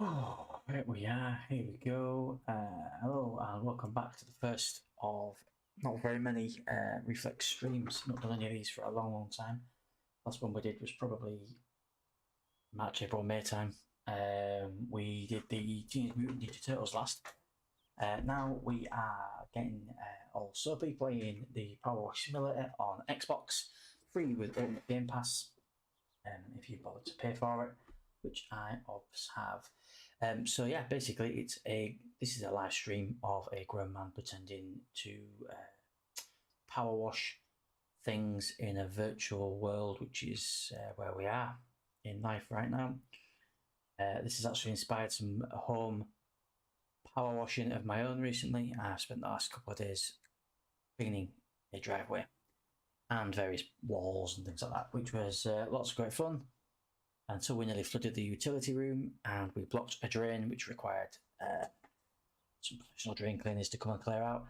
Oh, right we are. Here we go. Hello and welcome back to the first of not very many Reflex streams. Not done any of these for a long time. Last one we did was probably March, April, May time. We did the Teenage Mutant Ninja Turtles last. Now we are getting all soapy playing the PowerWash Simulator on Xbox, free with Ultimate Game Pass. If you bother to pay for it, which I obviously have. So yeah, basically this is a live stream of a grown man pretending to power wash things in a virtual world, which is where we are in life right now. This has actually inspired some home power washing of my own recently. I've spent the last couple of days cleaning a driveway and various walls and things like that, which was lots of great fun until we nearly flooded the utility room and we blocked a drain which required some professional drain cleaners to come and clear out.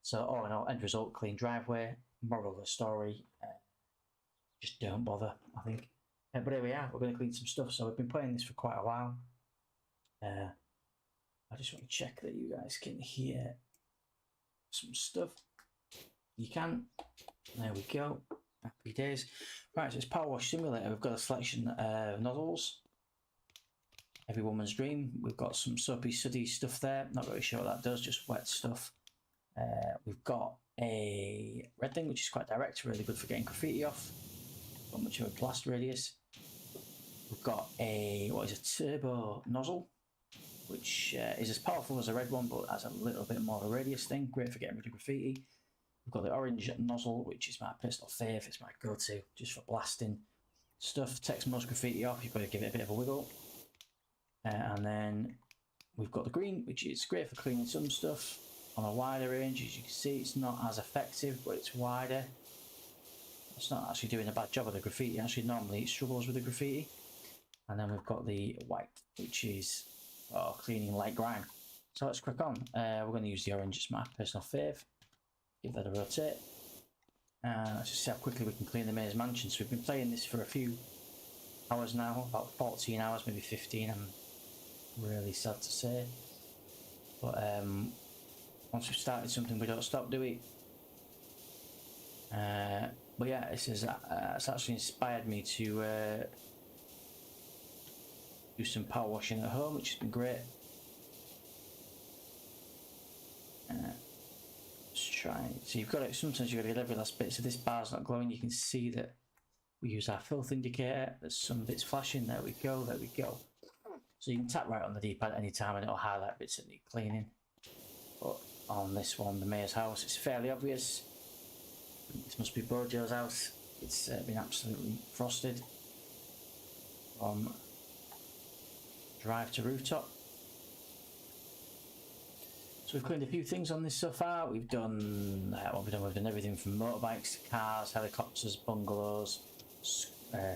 So all in all, end result, clean driveway. Moral of the story, just don't bother, I think. But here we are, we're going to clean some stuff. So we've been playing this for quite a while. I just want to check that you guys can hear some stuff. You can. There we go. Happy days. Right, so it's Power Wash Simulator. We've got a selection of nozzles. Every woman's dream. We've got some soapy, suddy stuff there. Not really sure what that does, just wet stuff. We've got a red thing, which is quite direct, really good for getting graffiti off. Not much of a blast radius. We've got a turbo nozzle, which is as powerful as a red one, but has a little bit more of a radius thing. Great for getting rid of graffiti. We've got the orange nozzle, which is my personal fave. It's my go-to just for blasting stuff. Takes most graffiti off. You've got to give it a bit of a wiggle. And then we've got the green, which is great for cleaning some stuff on a wider range. As you can see, it's not as effective, but it's wider. It's not actually doing a bad job of the graffiti. Actually, normally it struggles with the graffiti. And then we've got the white, which is cleaning light grime. So let's crack on. We're going to use the orange. It's my personal fave. Give that a rotate. Let's just see how quickly we can clean the maze mansion. So we've been playing this for a few hours now, about 14 hours, maybe 15. I'm really sad to say. But once we've started something, we don't stop, do we? But yeah, it's actually inspired me to do some power washing at home, which has been great. Let's try. So you've got it. Sometimes you've got to get every last bit. So this bar's not glowing. You can see that we use our filth indicator. There's some bits flashing. There we go. There we go. So you can tap right on the D-pad at any time and it'll highlight bits that need cleaning. But on this one, the mayor's house, it's fairly obvious. This must be Bojo's house. It's been absolutely frosted from drive to rooftop. So we've cleaned a few things on this so far. We've done We've done everything from motorbikes to cars, helicopters, bungalows,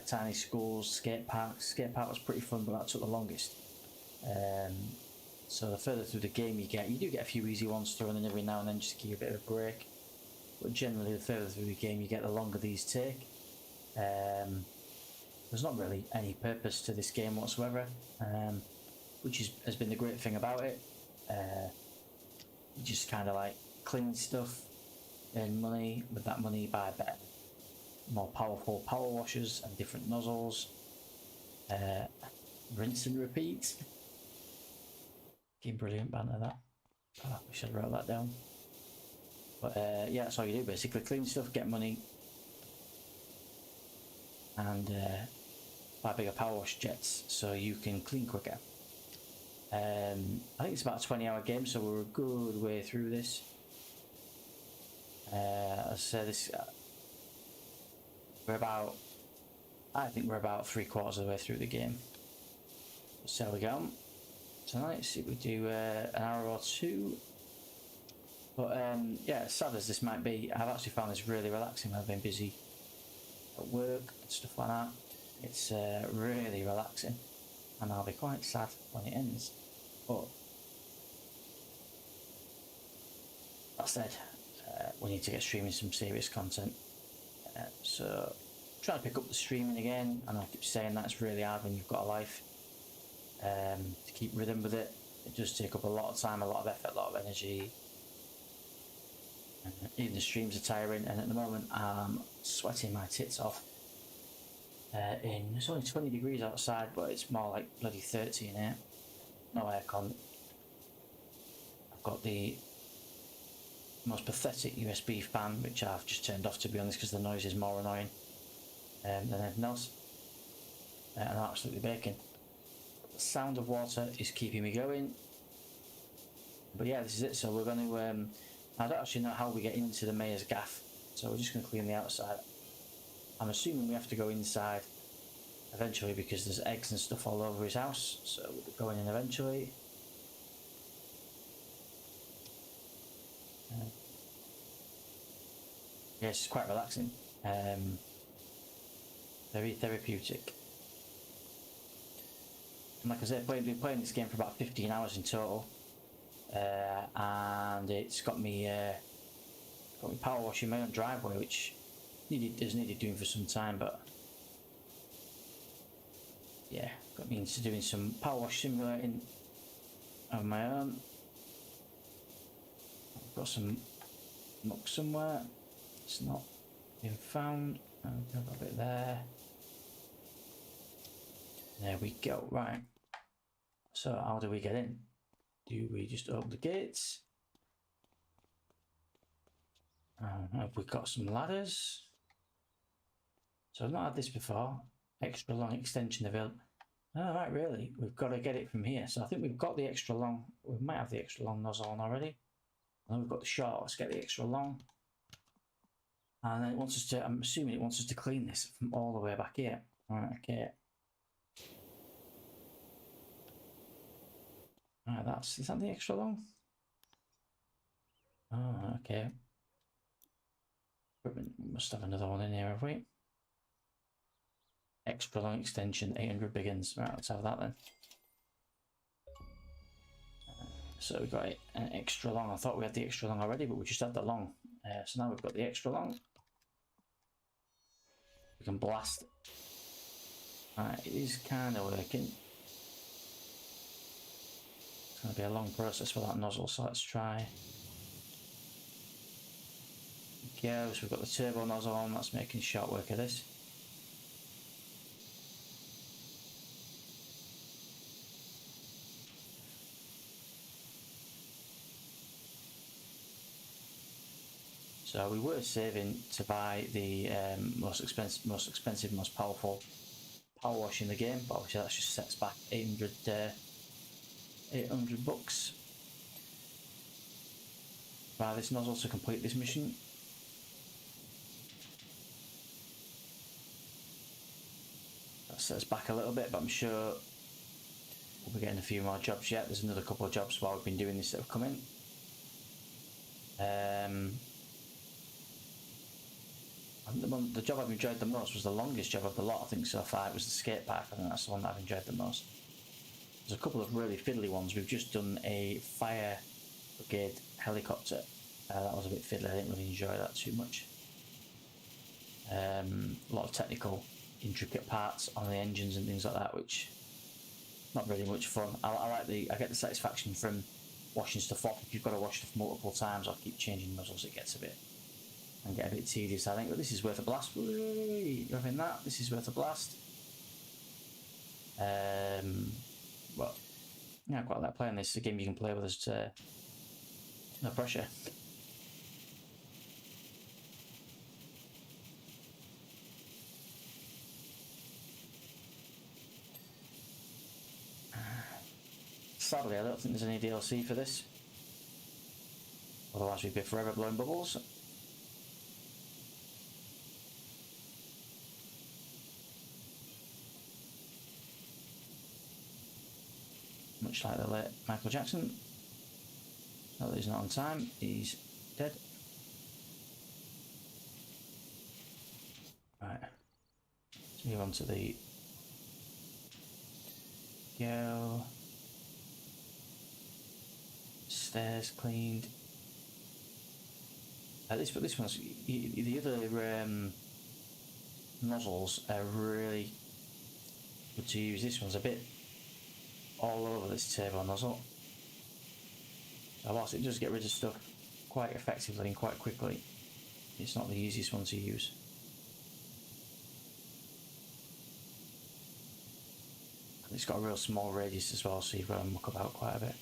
tiny schools, skate parks. Skate park was pretty fun, but that took the longest. So the further through the game you do get a few easy ones thrown in every now and then just to give you a bit of a break. But generally, the further through the game you get, the longer these take. There's not really any purpose to this game whatsoever, which has been the great thing about it. You just kind of like clean stuff, earn money. With that money, buy better, more powerful power washers and different nozzles. Rinse and repeat. Brilliant banter that. I wish I'd wrote that down. But yeah, that's all you do basically. Clean stuff, get money, and buy bigger power wash jets so you can clean quicker. I think it's about a 20-hour game, so we're a good way through this. As I said, I think we're about 3/4 of the way through the game. So we go on tonight. See if we do an hour or two. But yeah, as sad as this might be, I've actually found this really relaxing. I've been busy at work and stuff like that. It's really relaxing, and I'll be quite sad when it ends. But that said, we need to get streaming some serious content. So trying to pick up the streaming again, and I keep saying that's really hard when you've got a life. to keep rhythm with it. It does take up a lot of time, a lot of effort, a lot of energy. Even the streams are tiring, and at the moment I'm sweating my tits off. It's only 20 degrees outside, but it's more like bloody 30 in here. No aircon. I've got the most pathetic USB fan, which I've just turned off, to be honest, because the noise is more annoying than anything else. And I'm absolutely baking. The sound of water is keeping me going. But yeah, this is it. So we're going to I don't actually know how we get into the mayor's gaff, so we're just going to clean the outside. I'm assuming we have to go inside eventually because there's eggs and stuff all over his house, so we'll be going in eventually. Yes, it's quite relaxing, very therapeutic. And like I said, I've been playing this game for about 15 hours in total, and it's got me power washing my own driveway, which is needed doing for some time, but yeah, got me into doing some power wash simulating of my own. I've got some muck somewhere. It's not been found. I've got a bit there. There we go. Right. So how do we get in? Do we just open the gates? Have we got some ladders? So I've not had this before. Extra long extension available. Oh, right, really? We've got to get it from here. So I think we've got the extra long. We might have the extra long nozzle on already. And then we've got the short. Let's get the extra long. And then it wants us to, I'm assuming it wants us to clean this from all the way back here. Right, okay. Right, is that the extra long? Oh, okay. We must have another one in here, have we? Extra long extension, 800 biggins. Right, let's have that then. So we've got an extra long. I thought we had the extra long already, but we just had the long. So now we've got the extra long. We can blast. Alright, it is kind of working. It's going to be a long process for that nozzle, so let's try. There we go, so we've got the turbo nozzle on, that's making short work of this. So we were saving to buy the most expensive, most powerful power wash in the game, but obviously that just sets back 800 bucks. Buy this nozzle to complete this mission. That sets back a little bit, but I'm sure we'll be getting a few more jobs yet. There's another couple of jobs while we've been doing this that have come in. The job I've enjoyed the most was the longest job of the lot, I think, so far. It was the skate park. I think that's the one that I've enjoyed the most. There's a couple of really fiddly ones. We've just done a fire brigade helicopter. That was a bit fiddly. I didn't really enjoy that too much. A lot of technical, intricate parts on the engines and things like that, which not really much fun. I get the satisfaction from washing stuff off. If you've got to wash stuff multiple times or keep changing nozzles, it gets a bit tedious, I think. But this is worth a blast. You're having that? This is worth a blast. Well, yeah, I quite like playing this. It's a game you can play with us. No pressure. Sadly, I don't think there's any DLC for this. Otherwise, we'd be forever blowing bubbles. Much like the late Michael Jackson. No, he's not on time. He's dead. Right. Let's move on to the go. Stairs cleaned. This one's the other nozzles are really good to use. This one's a bit all over this turbo nozzle. So whilst it does get rid of stuff quite effectively and quite quickly, it's not the easiest one to use. And it's got a real small radius as well, so you've got to muck about quite a bit.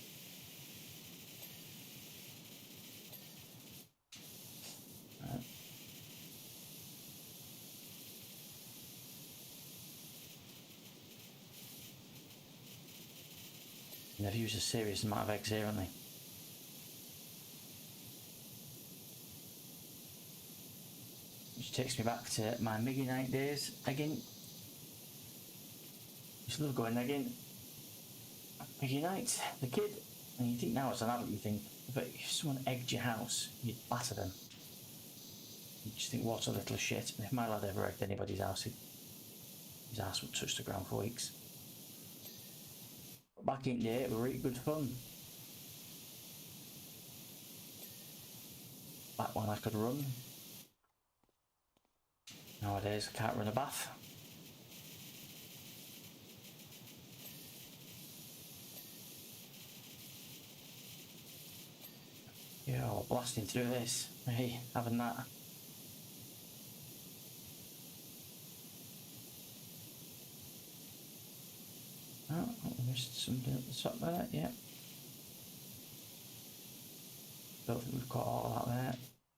Right. And they've used a serious amount of eggs here, haven't they? Which takes me back to my Miggy night days again. Just love going again. Miggy night, the kid. And you think now as an adult, you think, if someone egged your house, you'd batter them. You just think, what a little shit. And if my lad ever egged anybody's house, his ass would touch the ground for weeks. But back in the day, it was really good fun. Back when I could run. Nowadays, I can't run a bath. Yeah, oh, blasting through this. Hey, having that. Oh, I missed something at the top there, yeah. Don't think we've got all that there.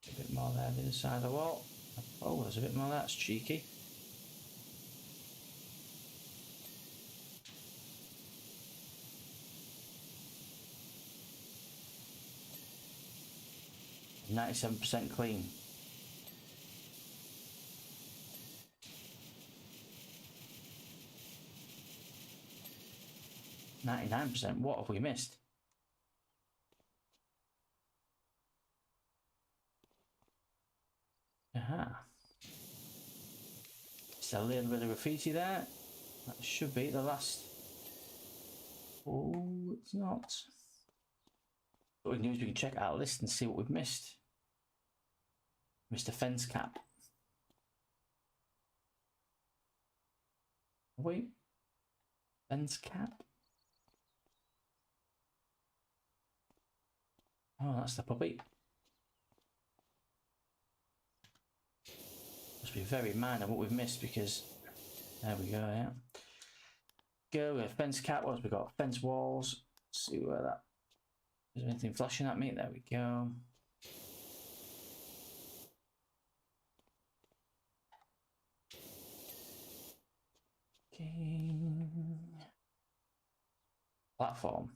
A bit more there, the other side of the wall. Oh, there's a bit more, that's cheeky. %97% clean. %99%. What have we missed? Aha. Just a little bit of graffiti there. That should be the last. Oh, it's not. What we can do is we can check our list and see what we've missed. Mr. Fence Cap. Wait. Fence Cap? Oh, that's the puppy. Must be very minor what we've missed because there we go, yeah. Go, we have fence cap, what else we got? Fence walls. Let's see where that is. There anything flashing at me? There we go. Okay. Platform.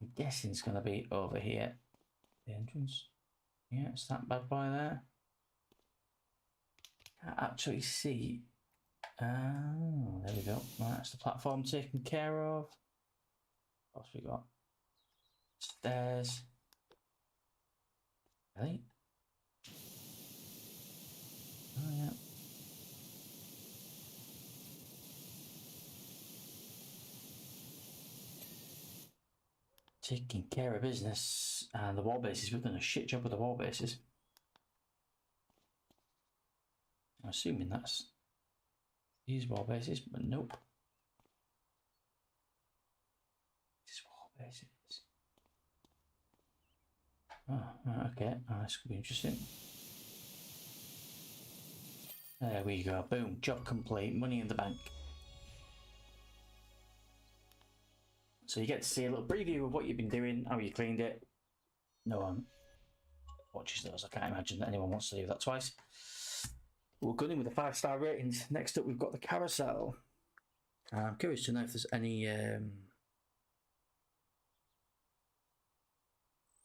I'm guessing it's gonna be over here. The entrance. Yeah, it's that bad boy there. Can't actually see. Oh, there we go. Right, that's the platform taken care of. What else we got? Stairs. Really? Oh, yeah. Taking care of business. And the wall bases. We've done a shit job with the wall bases. I'm assuming that's these wall bases, but nope. This wall bases. Oh, okay. Oh, this could be interesting. There we go. Boom. Job complete. Money in the bank. So you get to see a little preview of what you've been doing, how you cleaned it. No one watches those. I can't imagine that anyone wants to do that twice. We're good in with the 5-star ratings. Next up, we've got the carousel. I'm curious to know if there's any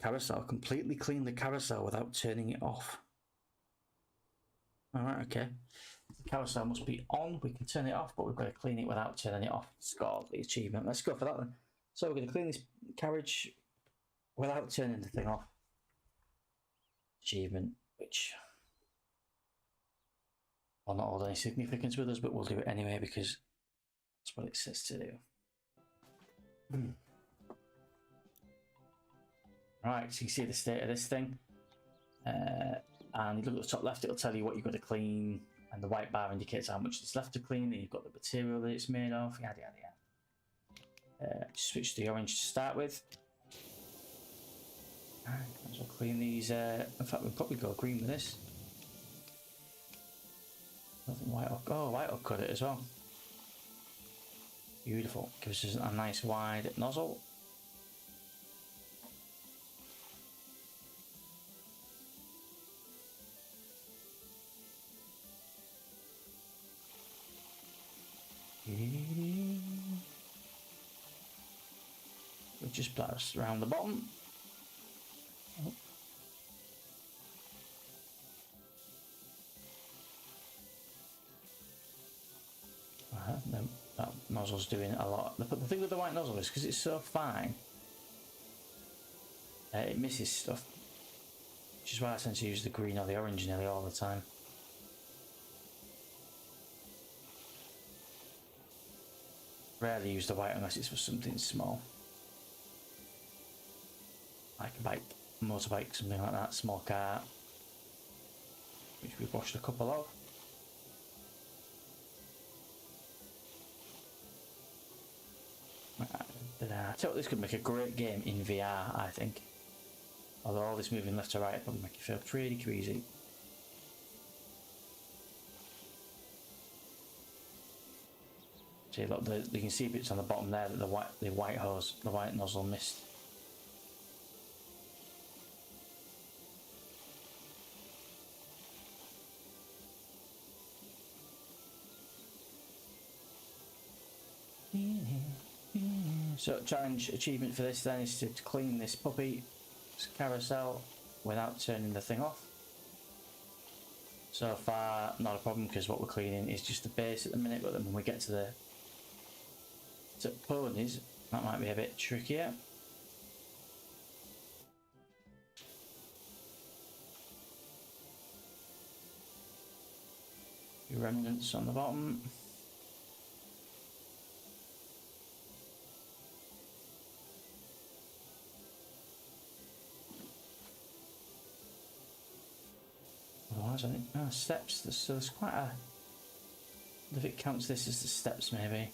carousel. Completely clean the carousel without turning it off. All right, okay. The carousel must be on. We can turn it off, but we've got to clean it without turning it off. Score the achievement. Let's go for that then. So we're going to clean this carriage without turning the thing off. Achievement, which will not hold any significance with us, but we'll do it anyway because that's what it says to do. Right, so you can see the state of this thing. And you look at the top left, it'll tell you what you've got to clean, and the white bar indicates how much is left to clean, and you've got the material that it's made of, yada yada yada. Switch to the orange to start with. Alright, might as well clean these. In fact, we'll probably go green with this. Nothing white or white will cut it as well. Beautiful. Gives us a nice wide nozzle. We'll just blast around the bottom. Oh. No, that nozzle's doing a lot. But the thing with the white nozzle is because it's so fine, it misses stuff. Which is why I tend to use the green or the orange nearly all the time. Rarely use the white unless it's for something small. Like a bike, motorbike, something like that, small car. Which we've washed a couple of. So this could make a great game in VR, I think. Although all this moving left to right probably make you feel pretty crazy. See, look, you can see bits on the bottom there that the white hose, the white nozzle missed. So challenge achievement for this then is to clean this puppy, this carousel, without turning the thing off. So far not a problem because what we're cleaning is just the base at the minute, but then when we get to the ponies, that might be a bit trickier. Remnants on the bottom. Steps, so there's quite a... If it counts this as the steps maybe.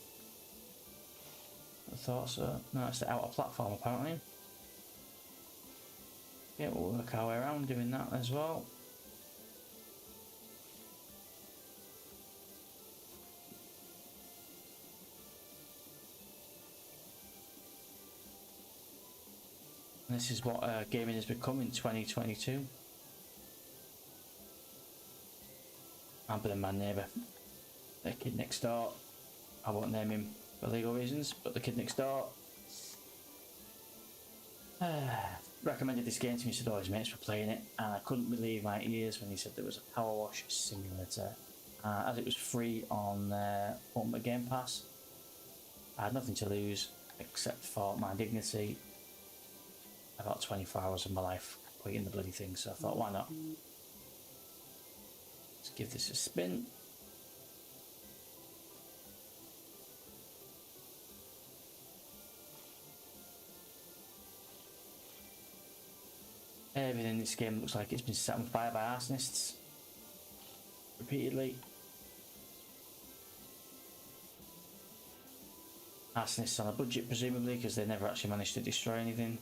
I thought so. No, it's the outer platform apparently. Yeah, we'll work our way around doing that as well. And this is what gaming has become in 2022. I'm being my neighbour, the kid next door. I won't name him for legal reasons, but the kid next door recommended this game to me. He said all his mates were playing it, and I couldn't believe my ears when he said there was a PowerWash simulator. As it was free on Ultimate Game Pass, I had nothing to lose except for my dignity. About 24 hours of my life completing the bloody thing, so I thought, why not? Let's give this a spin. Everything in this game looks like it's been set on fire by arsonists repeatedly. Arsonists on a budget presumably, because they never actually managed to destroy anything.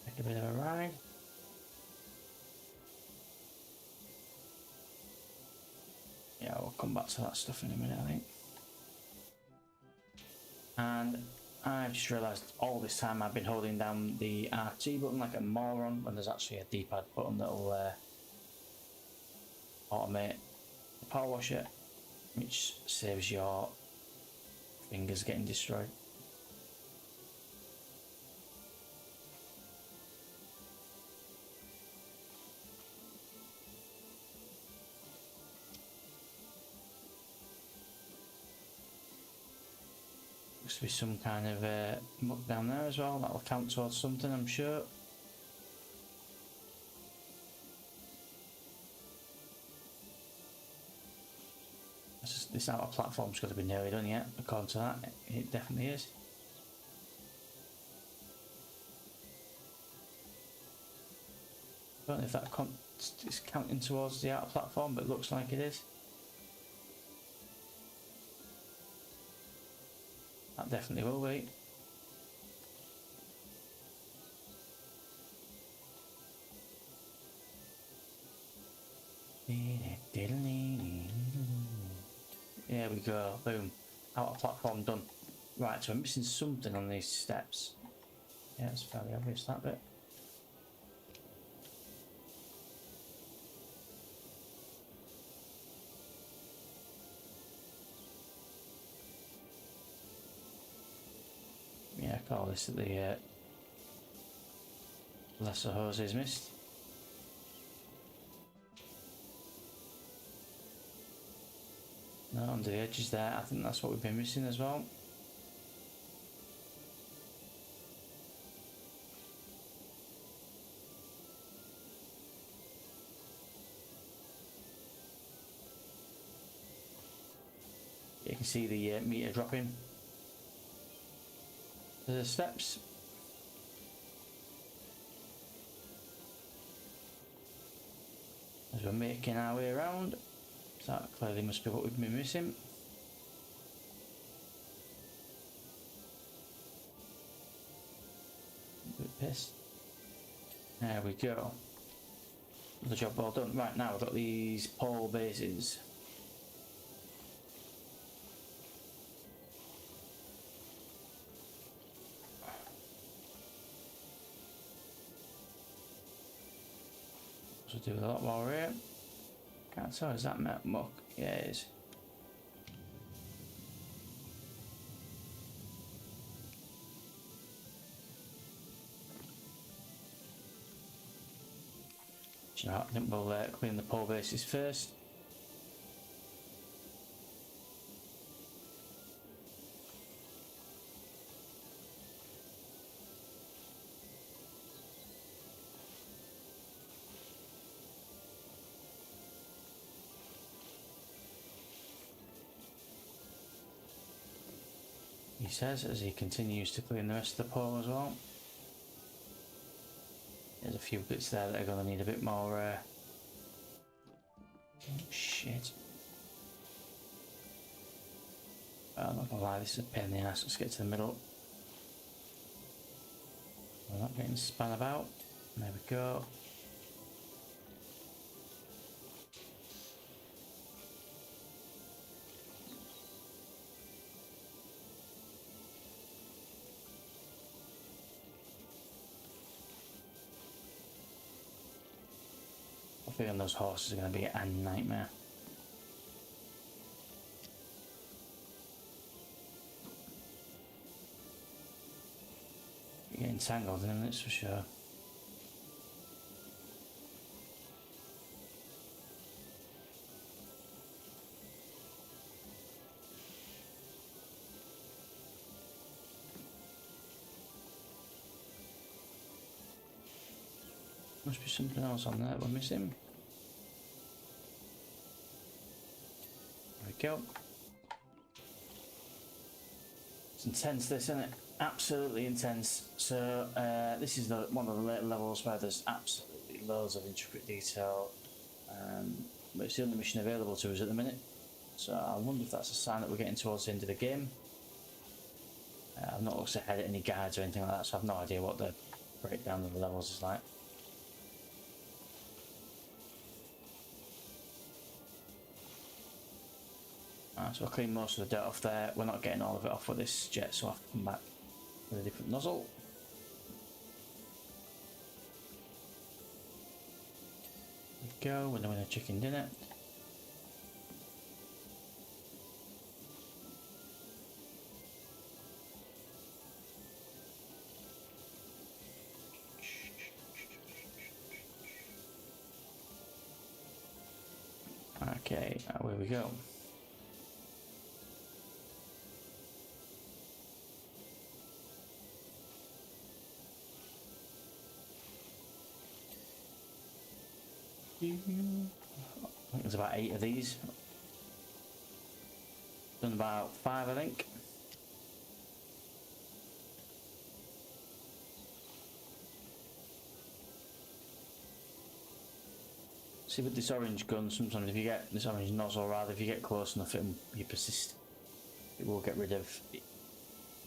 Take a bit of a ride. Yeah, we'll come back to that stuff in a minute, I think. And I've just realised all this time I've been holding down the RT button like a moron when there's actually a D-pad button that'll automate the power washer, which saves your fingers getting destroyed. Looks to be some kind of muck down there as well. That'll count towards something, I'm sure. This outer platform's got to be nearly done yet. According to that, it definitely is. I don't know if that is counting towards the outer platform, but it looks like it is. That definitely will be. There we go, boom. Outer platform done. Right, so I'm missing something on these steps. Yeah, it's fairly obvious, that bit. Yeah, I call this the lesser hoses missed. No, under the edges there, I think that's what we've been missing as well. You can see the meter dropping. The steps. As we're making our way around. So that clearly must be what we've been missing. A bit pissed. There we go. The job well done. Right, now we've got these pole bases. So do a lot more here. Can't tell, is that muck? Yeah, it is. You know, I think we'll clean the pole bases first. He says as he continues to clean the rest of the pole as well. There's a few bits there that are going to need a bit more. Oh, shit. I'm not gonna lie, this is a pain in the ass. Let's get to the middle. We're not getting spun about. There we go. I think those horses are going to be a nightmare. You're getting tangled in them, that's for sure. Must be something else on there we're missing. There we go. It's intense, this, isn't it? Absolutely intense. So this is one of the later levels where there's absolutely loads of intricate detail, but it's the only mission available to us at the minute. So I wonder if that's a sign that we're getting towards the end of the game. I've not looked ahead at any guides or anything like that, so I've no idea what the breakdown of the levels is like. So I'll clean most of the dirt off there. We're not getting all of it off with this jet, so I'll have to come back with a different nozzle. There we go, we're doing a chicken dinner. Okay, away we go. I think there's about 8 of these. Done about 5, I think. See, with this orange gun, sometimes if you get this orange nozzle, rather, if you get close enough and you persist, it will get rid of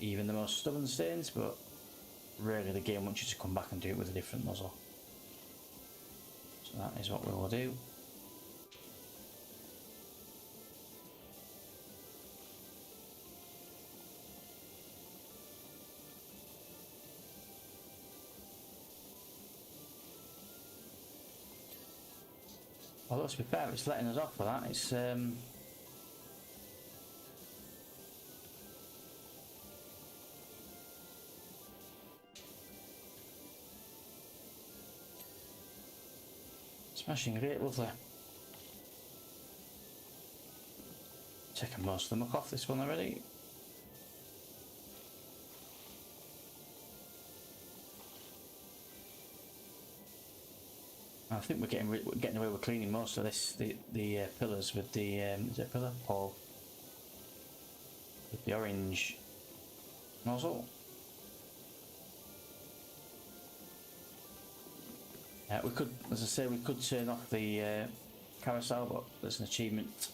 even the most stubborn stains, but really the game wants you to come back and do it with a different nozzle. So that is what we will do. Although to be fair, it's letting us off for that. It's smashing great, lovely. Taking most of the muck off this one already. I think we're getting away with cleaning most of this, the pillars with the is it pillar pole with the orange nozzle. We could, as I say, we could turn off the carousel, but there's an achievement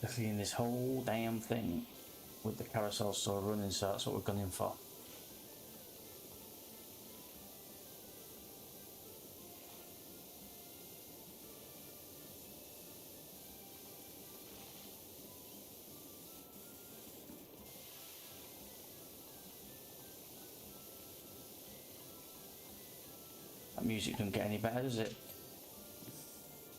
to clean this whole damn thing with the carousel still running, so that's what we're gunning for. That music doesn't get any better, does it?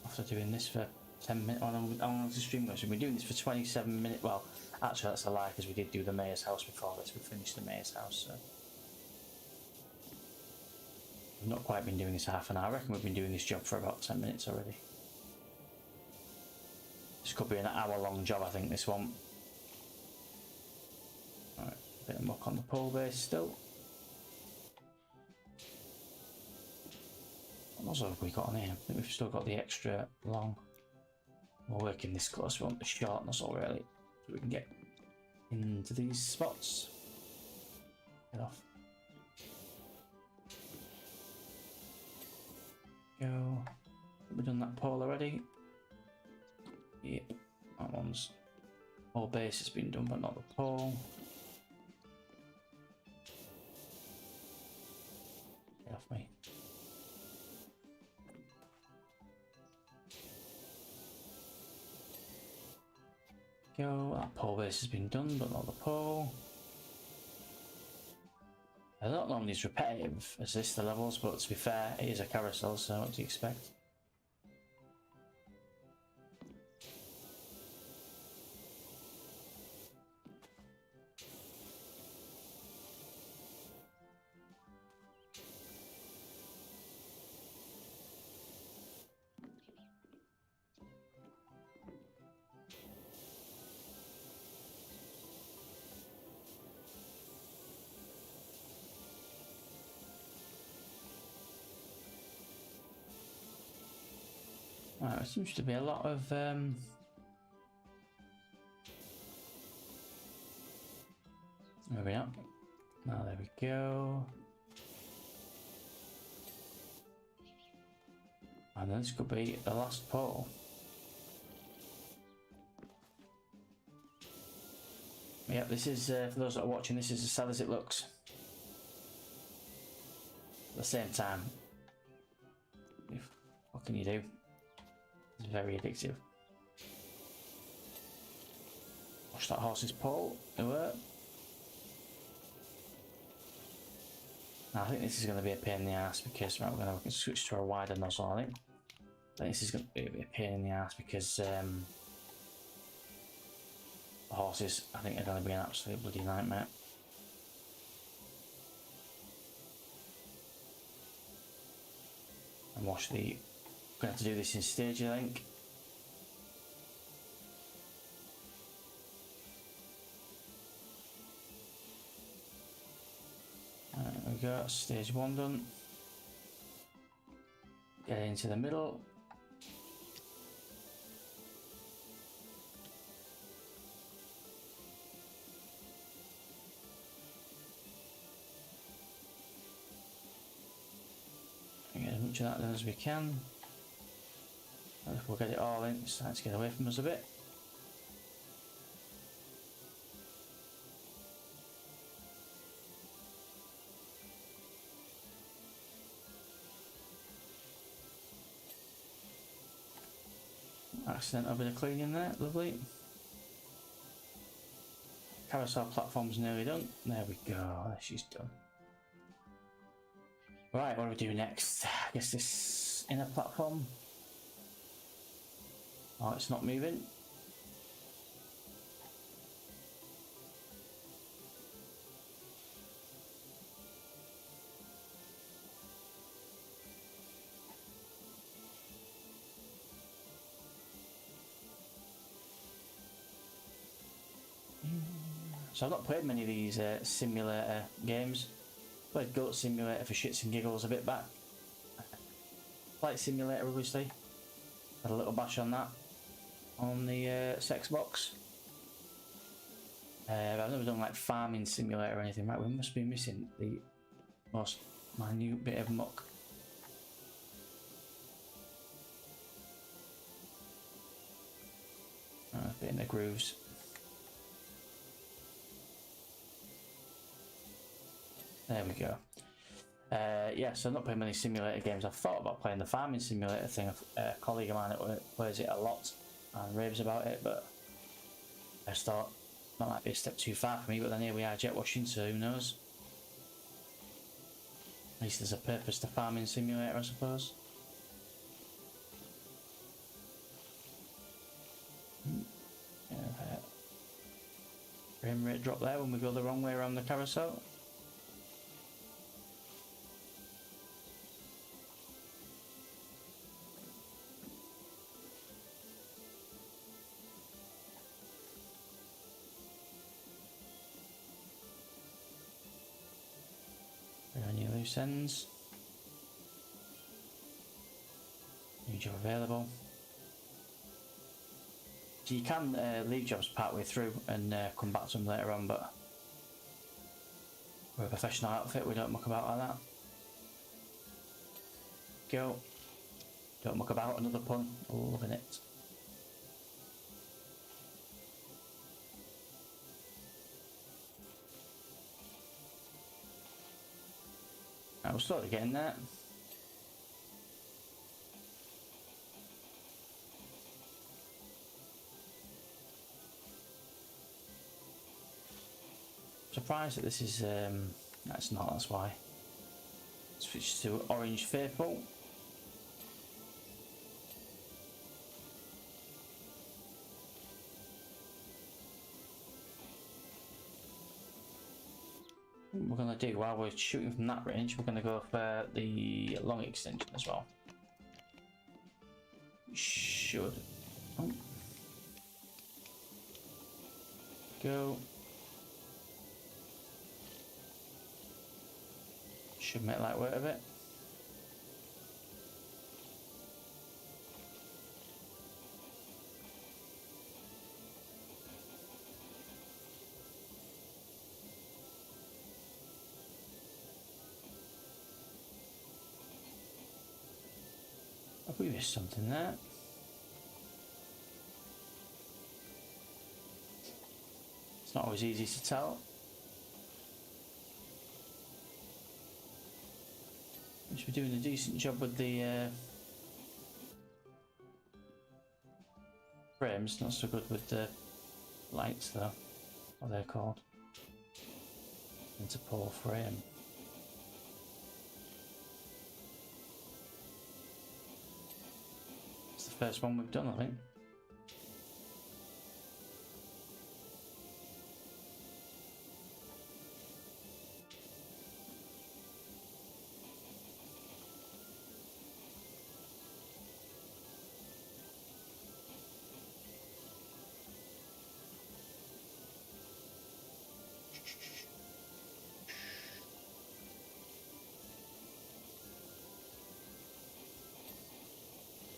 After doing this for 10 minutes, on the stream, so we've been doing this for 27 minutes. Well, actually, that's a lie because we did do the mayor's house before this. We finished the mayor's house, so we've not quite been doing this half an hour. I reckon we've been doing this job for about 10 minutes already. This could be an hour-long job, I think. This one. Alright, a bit of muck on the pole base still. What nozzle have we got on here? I think we've still got the extra long. We're working this close. We want the short nozzle really, so we can get into these spots. Get off. Go. We've done that pole already. Yep, that one's all base has been done, but not the pole. Get off me. Go. That pole base has been done, but not the pole. I don't normally it's repetitive as this the levels, but to be fair, it is a carousel, so what do you expect? Right, there seems to be a lot of moving up. Now there we go. And this could be the last pole. Yep, this is for those that are watching. This is as sad as it looks. At the same time, what can you do? It's very addictive. Watch that horse's pole. Now, I think this is going to be a pain in the ass because right, we're going to switch to a wider nozzle. I think this is going to be a pain in the ass because the horses, I think, are going to be an absolute bloody nightmare. And watch the. We're going to have to do this in stages, I think. There we go, stage 1 done. Get into the middle. much of that done as we can. And if we'll get it all in, it's starting to get away from us a bit. Accidental bit of cleaning there, lovely. Carousel platform's nearly done. There we go, she's done. Right, what do we do next? I guess this inner platform. Oh, it's not moving. So I've not played many of these simulator games. Played Goat Simulator for shits and giggles a bit back. Flight Simulator obviously. Had a little bash on that on the sex box. But I've never done like Farming Simulator or anything. Right, we must be missing the most minute bit of muck. A bit in the grooves. There we go. Yeah, so I'm not playing many simulator games. I've thought about playing the Farming Simulator thing. A colleague of mine at work plays it a lot and raves about it, but I just thought that might be a step too far for me. But then here we are jet washing, so who knows? At least there's a purpose to Farming Simulator, I suppose. Frame rate drop there when we go the wrong way around the carousel. Any loose ends? New job available. So you can leave jobs partway through and come back to them later on, but we're a professional outfit, we don't muck about like that. Go. Don't muck about, another pun. Loving it. I was slowly getting there. Surprised that this is that's not, that's why. Switch to Orange Faithful. We're going to do, while we're shooting from that range, we're going to go for the long extension as well. Should. Oh. Go. Should make light work of it. Have we missed something there? It's not always easy to tell. We're doing a decent job with the frames, not so good with the lights though. What they're called. Interpole frame. It's the first one we've done, I think.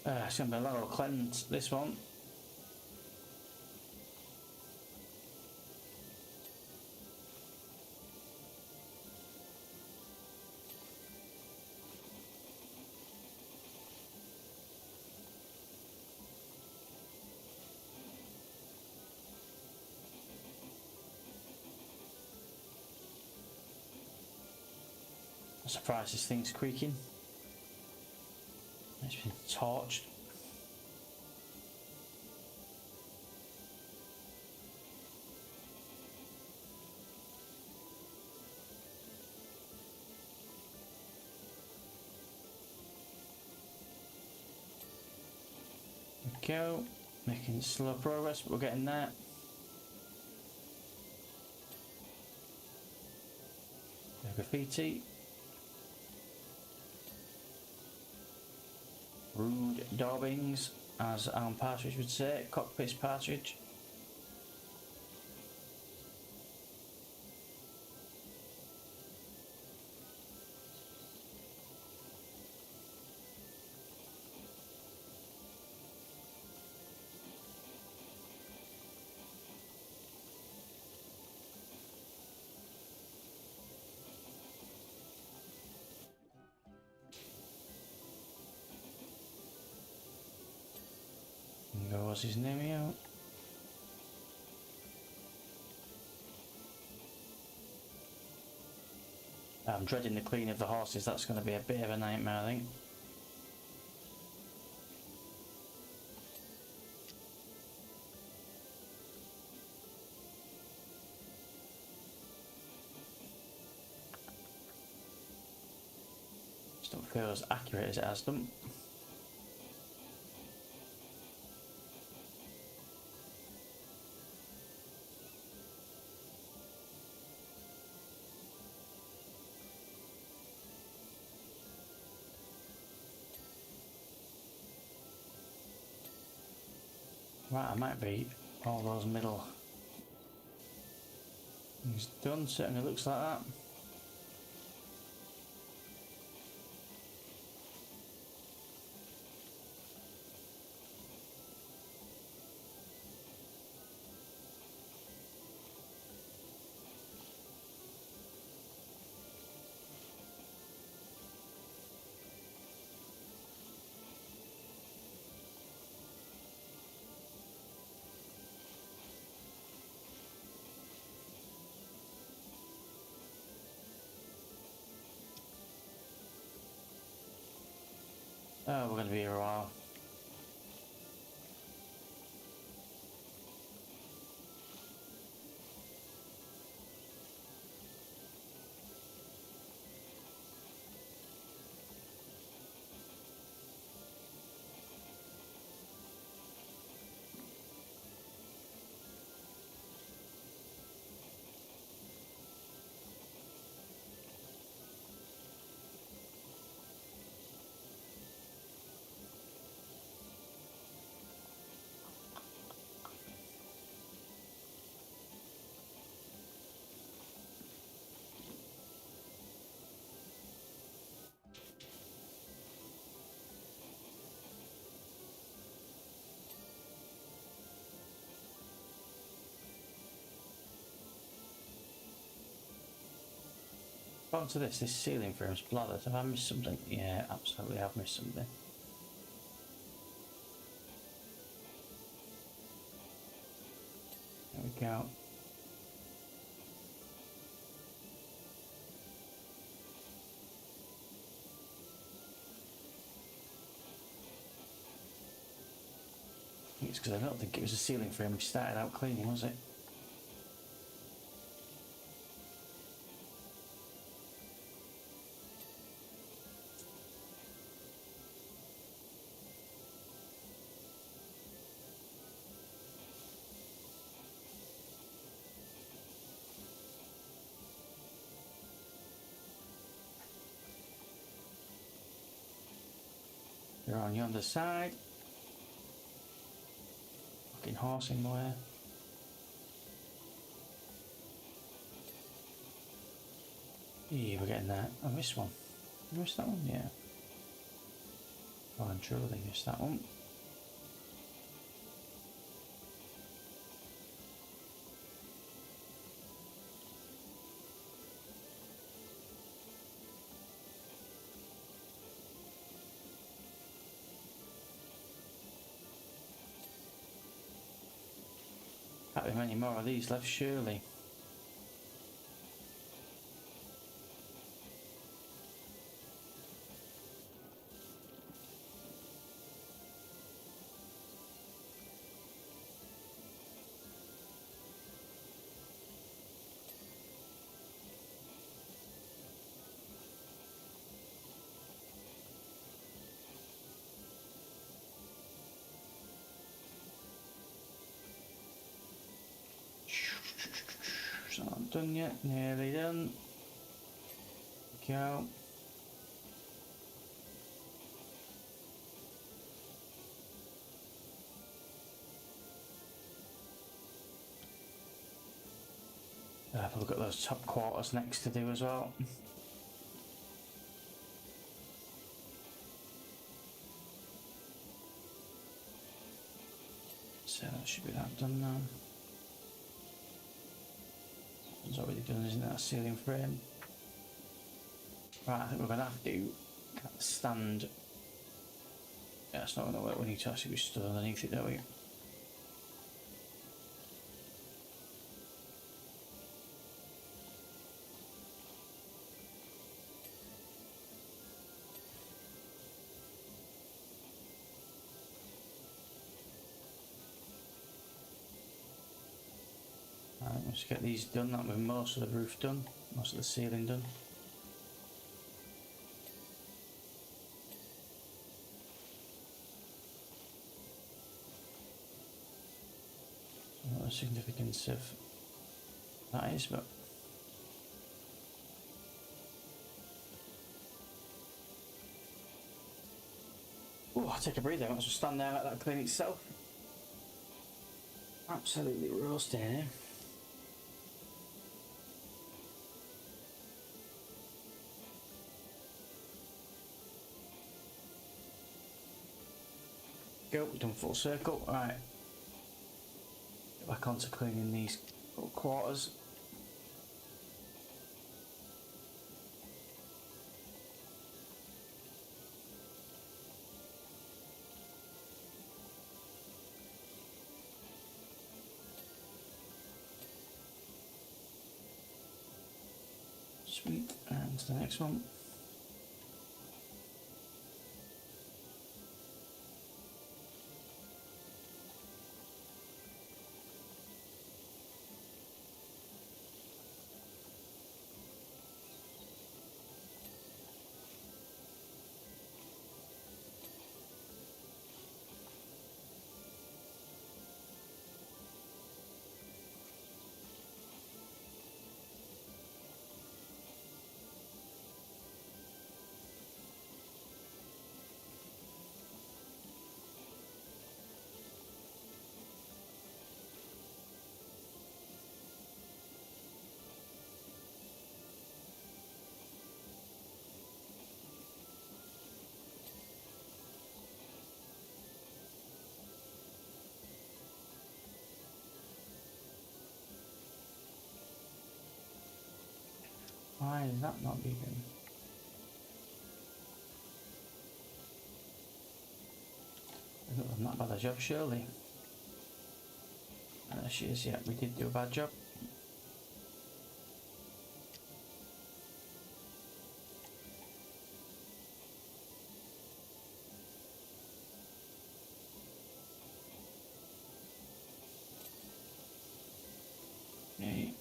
It's going to be a lot of cleanse, this one. surprised this thing's creaking. It's been torched. Go, making slow progress, but we're getting there. Graffiti. Rude daubings, as Alan Partridge would say, cockpit's Partridge. Goes his name out. I'm dreading the clean of the horses, that's going to be a bit of a nightmare, I think. Just don't feel as accurate as it has done. Right, I might be all those middle things done, certainly looks like that. Oh, we're going to be here a while. On to this ceiling frame's blathered. Have I missed something? Yeah, absolutely I've missed something. There we go. It's because I don't think it was a ceiling frame we started out cleaning, was it? They're on yonder side. Fucking horse in my way. Yeah, we're getting that. I missed one. Did I miss that one? Yeah. Oh, I'm truly missed that one. Can't be many more of these left, surely. done yet. Nearly done. Go. Have a look at those top quarters next to do as well. So that should be that done now. It's already done, isn't that ceiling frame? Right, I think we're gonna have to stand. Yeah, it's not gonna work. We need to actually be stood underneath it, don't we? Right, let's get these done. That with most of the roof done, most of the ceiling done. What the significance of that is, but oh, I'll take a breather. I might as well stand there and let that clean itself. Absolutely roasting here. Go, we've done full circle. Right. Get back onto cleaning these little quarters. Sweet, and to the next one. Why is that not leaving? I've not bad a job, surely. There she is, yeah, we did do a bad job. Right.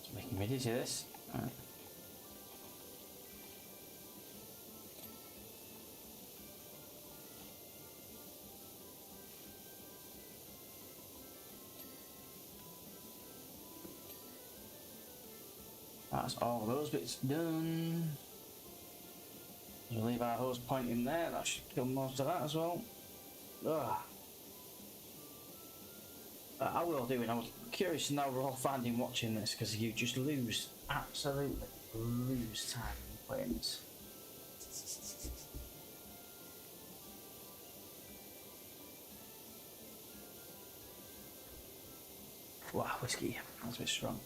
It's making me dizzy, this. Right. That's all those bits done. We'll leave our hose pointing there, that should kill most of that as well. Ugh. I will do it. I was curious to know we're all finding watching this, because you just absolutely lose time playing this. Wow, whiskey, that's a bit strong.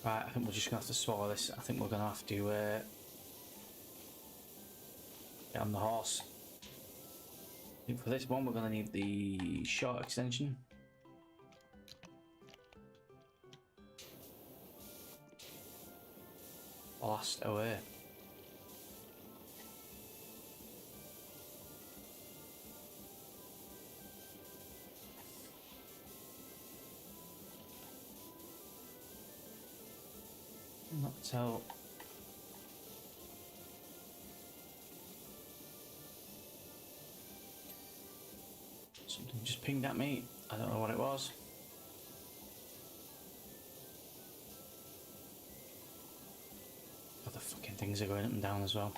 Right, I think we're just going to have to swallow this. I think we're going to have to get on the horse. I think for this one we're going to need the short extension. Blast away. Not so. pinged at me. I don't know what it was. Other fucking things are going up and down as well.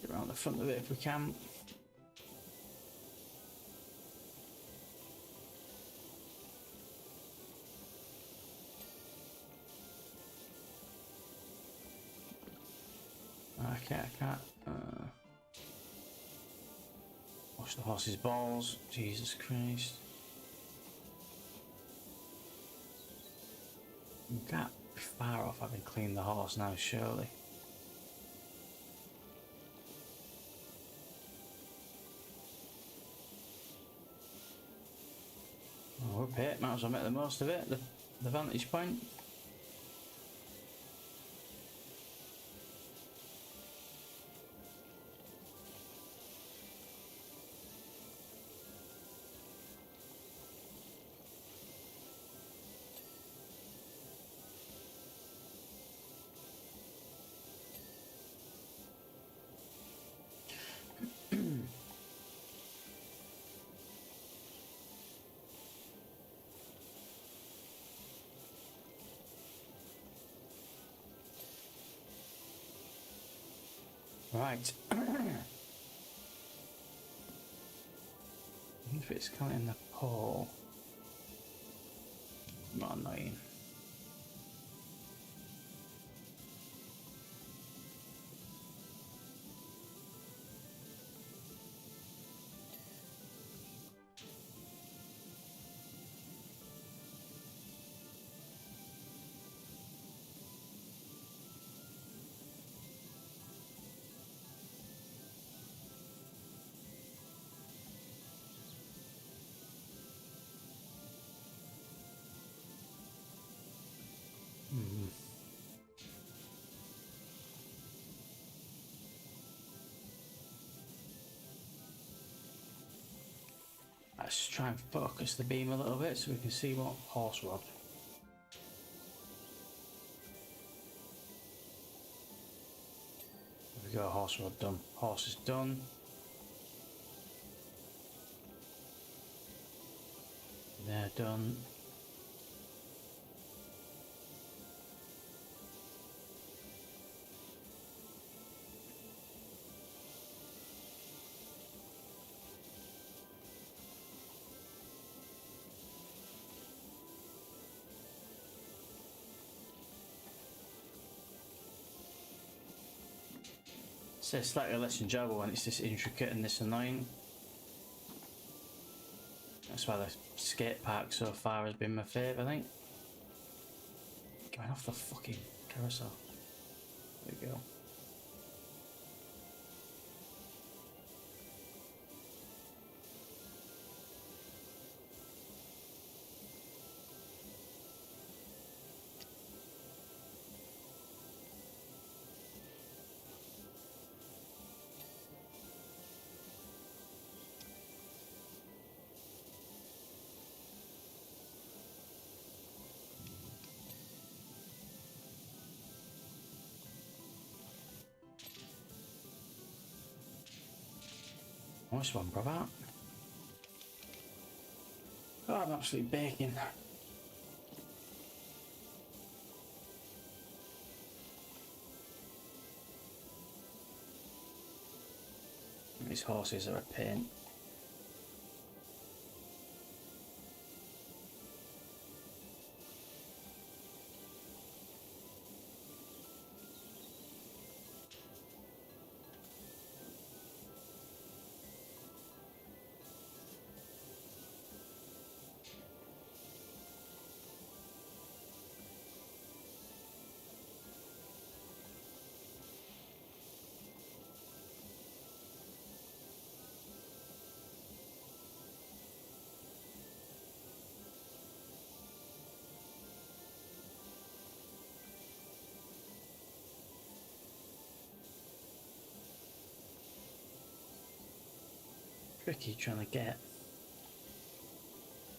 Get around the front of it if we can. Okay, I can't. Wash the horse's balls. Jesus Christ. You can't be far off having cleaned the horse now, surely. Oh, we're up here. Might as well make the most of it. The vantage point. Right. If it's counting the pole. Not annoying. Let's try and focus the beam a little bit so we can see what horse rod. There we go, horse rod done. Horse is done. They're done. So it's slightly less enjoyable when it's this intricate and this annoying. That's why the skate park so far has been my favourite, I think. Going off the fucking carousel. There we go. Nice one, brother. Oh, I'm absolutely baking. These horses are a pain. tricky trying to get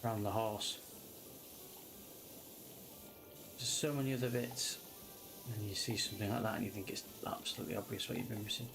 around the horse. There's so many other bits, and you see something like that and you think it's absolutely obvious what you've been missing.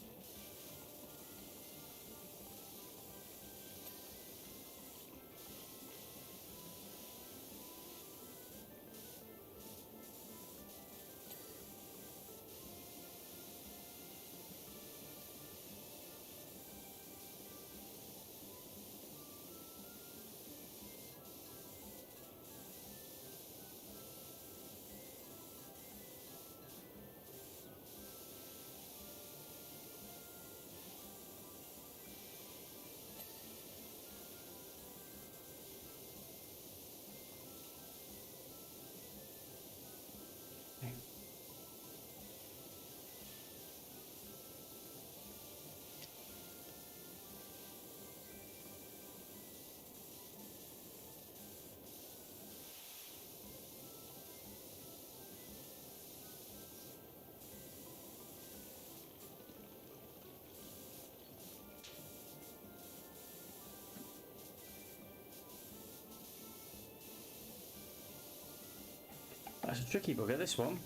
That's a tricky bugger, this one.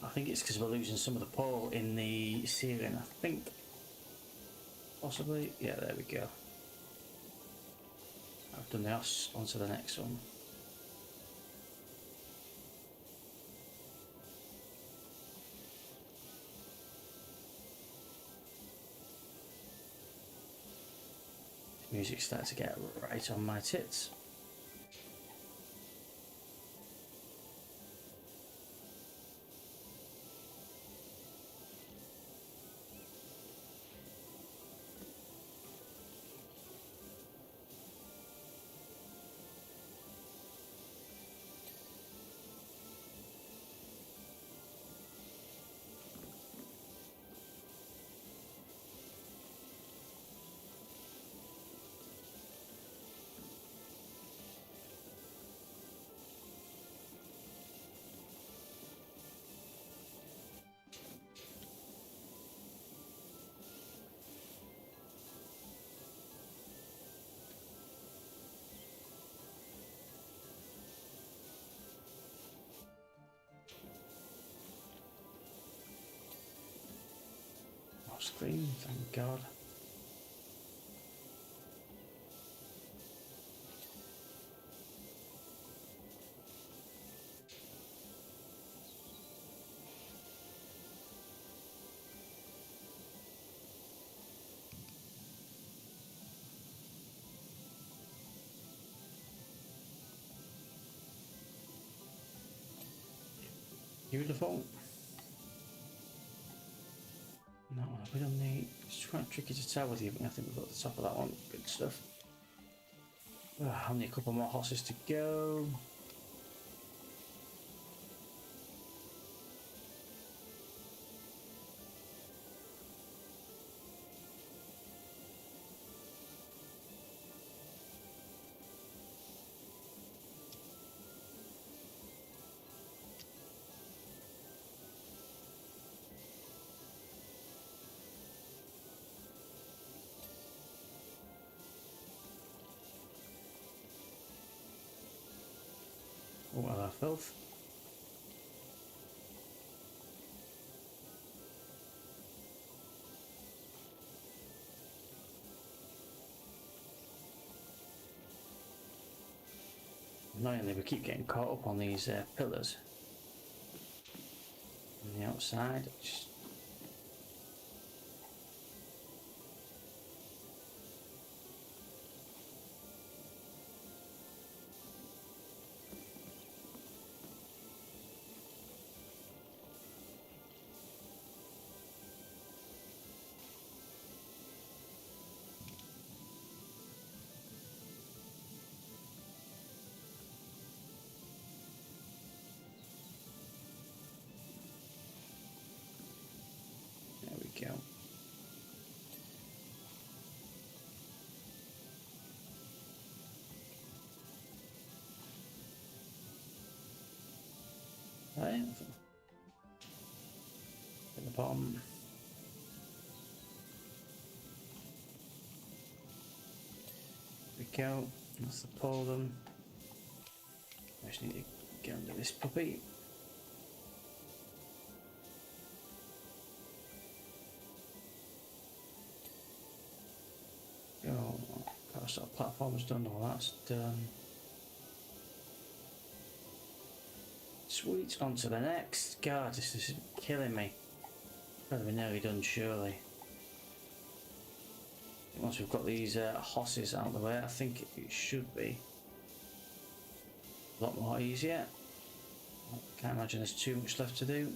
I think it's because we're losing some of the pole in the ceiling, I think. Possibly. Yeah, there we go. I've done the os, on to the next one. Music starts to get right on my tits. Off screen, thank God. Beautiful. That one, have we done the... It's quite tricky to tell with you, but I think we've got the top of that one. Good stuff. Only a couple more horses to go. Oh, well, our filth. Annoyingly, we keep getting caught up on these pillars on the outside. Just Nothing. At the bottom. There we go. That's the them. I just need to get under this puppy. Oh, got sort of platforms done, all that's done. Sweet, on to the next. God, this is killing me. Probably nearly done, surely. Once we've got these hosses out of the way, I think it should be a lot more easier. I can't imagine there's too much left to do.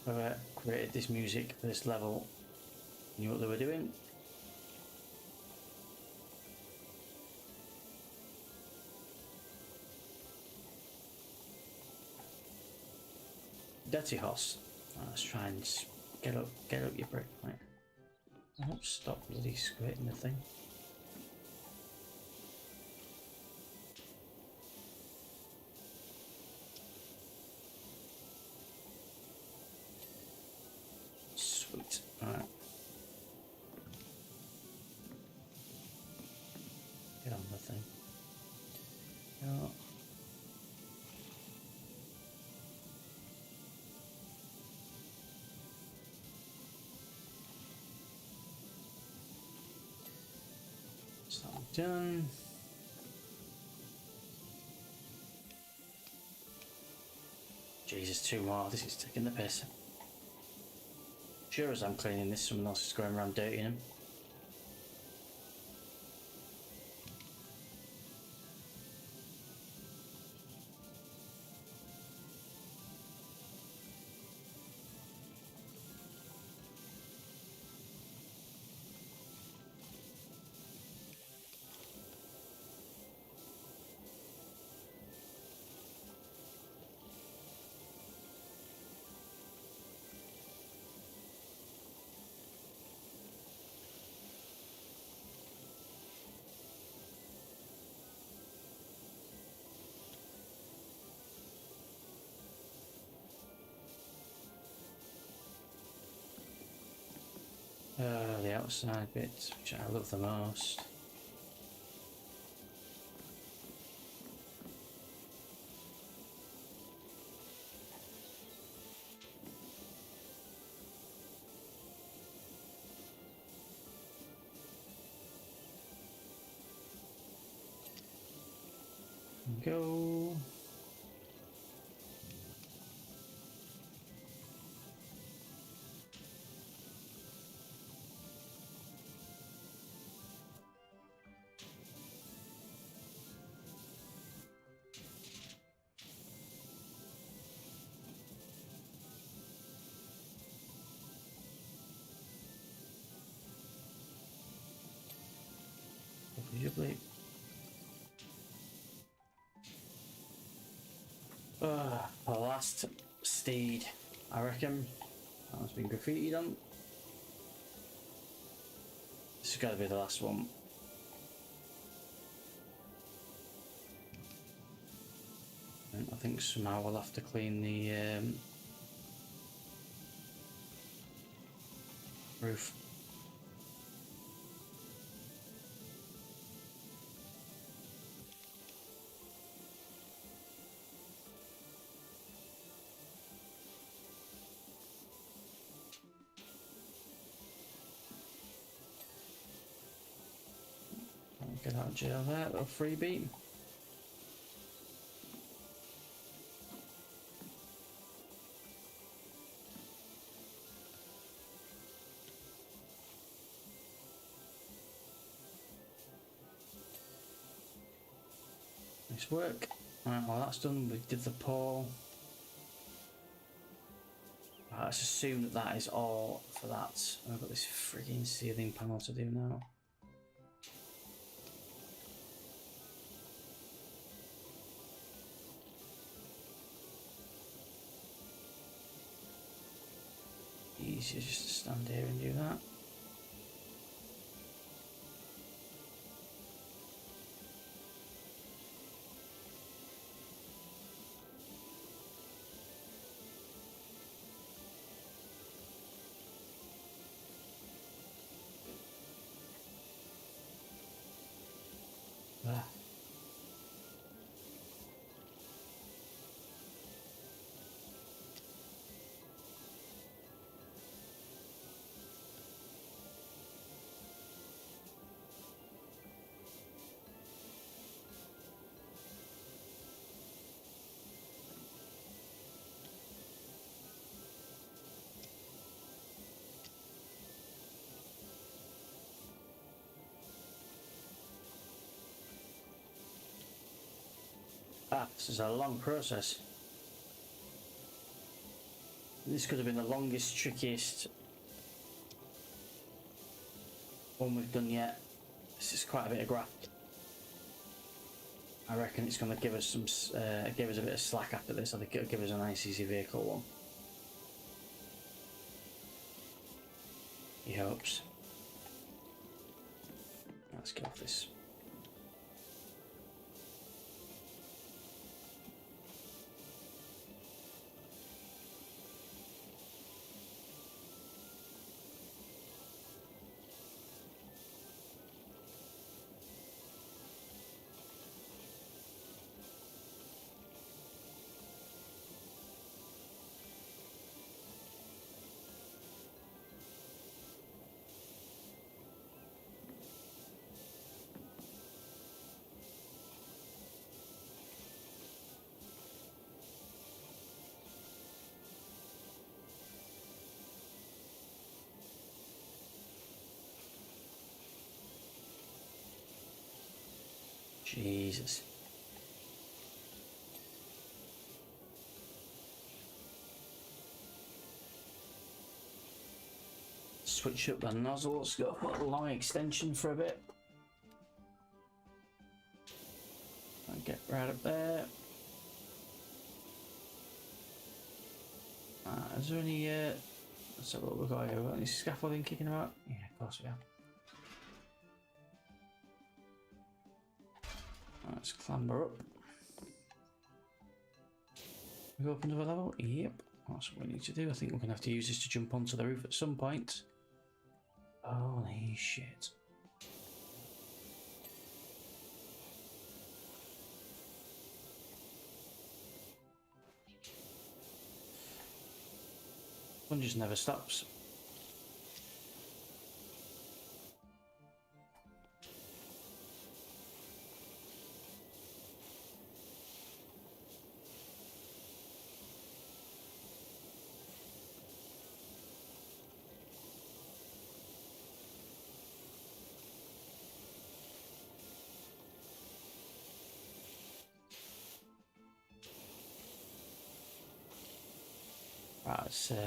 Whoever created this music for this level knew what they were doing. Dirty horse. Let's try and get up your brick. Right. Oh, stop bloody squirting the thing. Sweet. Alright. Get on the thing. Oh. It's not done. Jesus, 2 more. This is taking the piss. Sure as I'm cleaning this, someone else is going around dirtying them. The outside bits, which I love the most. Go. Usually. The last steed, I reckon. That has been graffitied on. This has got to be the last one. And I think somehow we'll have to clean the roof. Get out of jail there, little freebie. Nice work. Right, well that's done. We did the pole. Right, let's assume that that is all for that. I've got this frigging ceiling panel to do now. Easier just to stand here and do that. There. This is a long process. This could have been the longest, trickiest one we've done yet. This is quite a bit of graft. I reckon it's going to give us some, give us a bit of slack after this. I think it'll give us a nice, easy vehicle one. He hopes. Let's get off this. Jesus. Switch up the nozzle. Let's go for a long extension for a bit. And get right up there. Is there any? Let's have a look. We've got here. Any scaffolding kicking about? Yeah, of course we have. Let's clamber up. We opened another level? Yep. That's what we need to do. I think we're going to have to use this to jump onto the roof at some point. Holy shit. One just never stops. Right,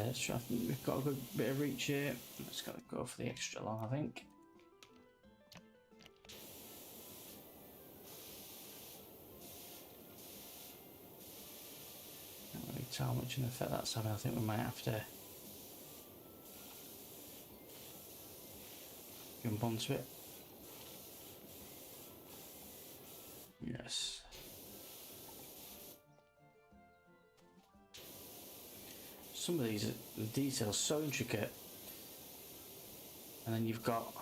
let's try. I think we've got a good bit of reach here. Let's gotta go for the extra long, I think. Can't really tell how much an effect that's having. I think we might have to jump onto it. Yes. Some of these, the details so intricate, and then you've got,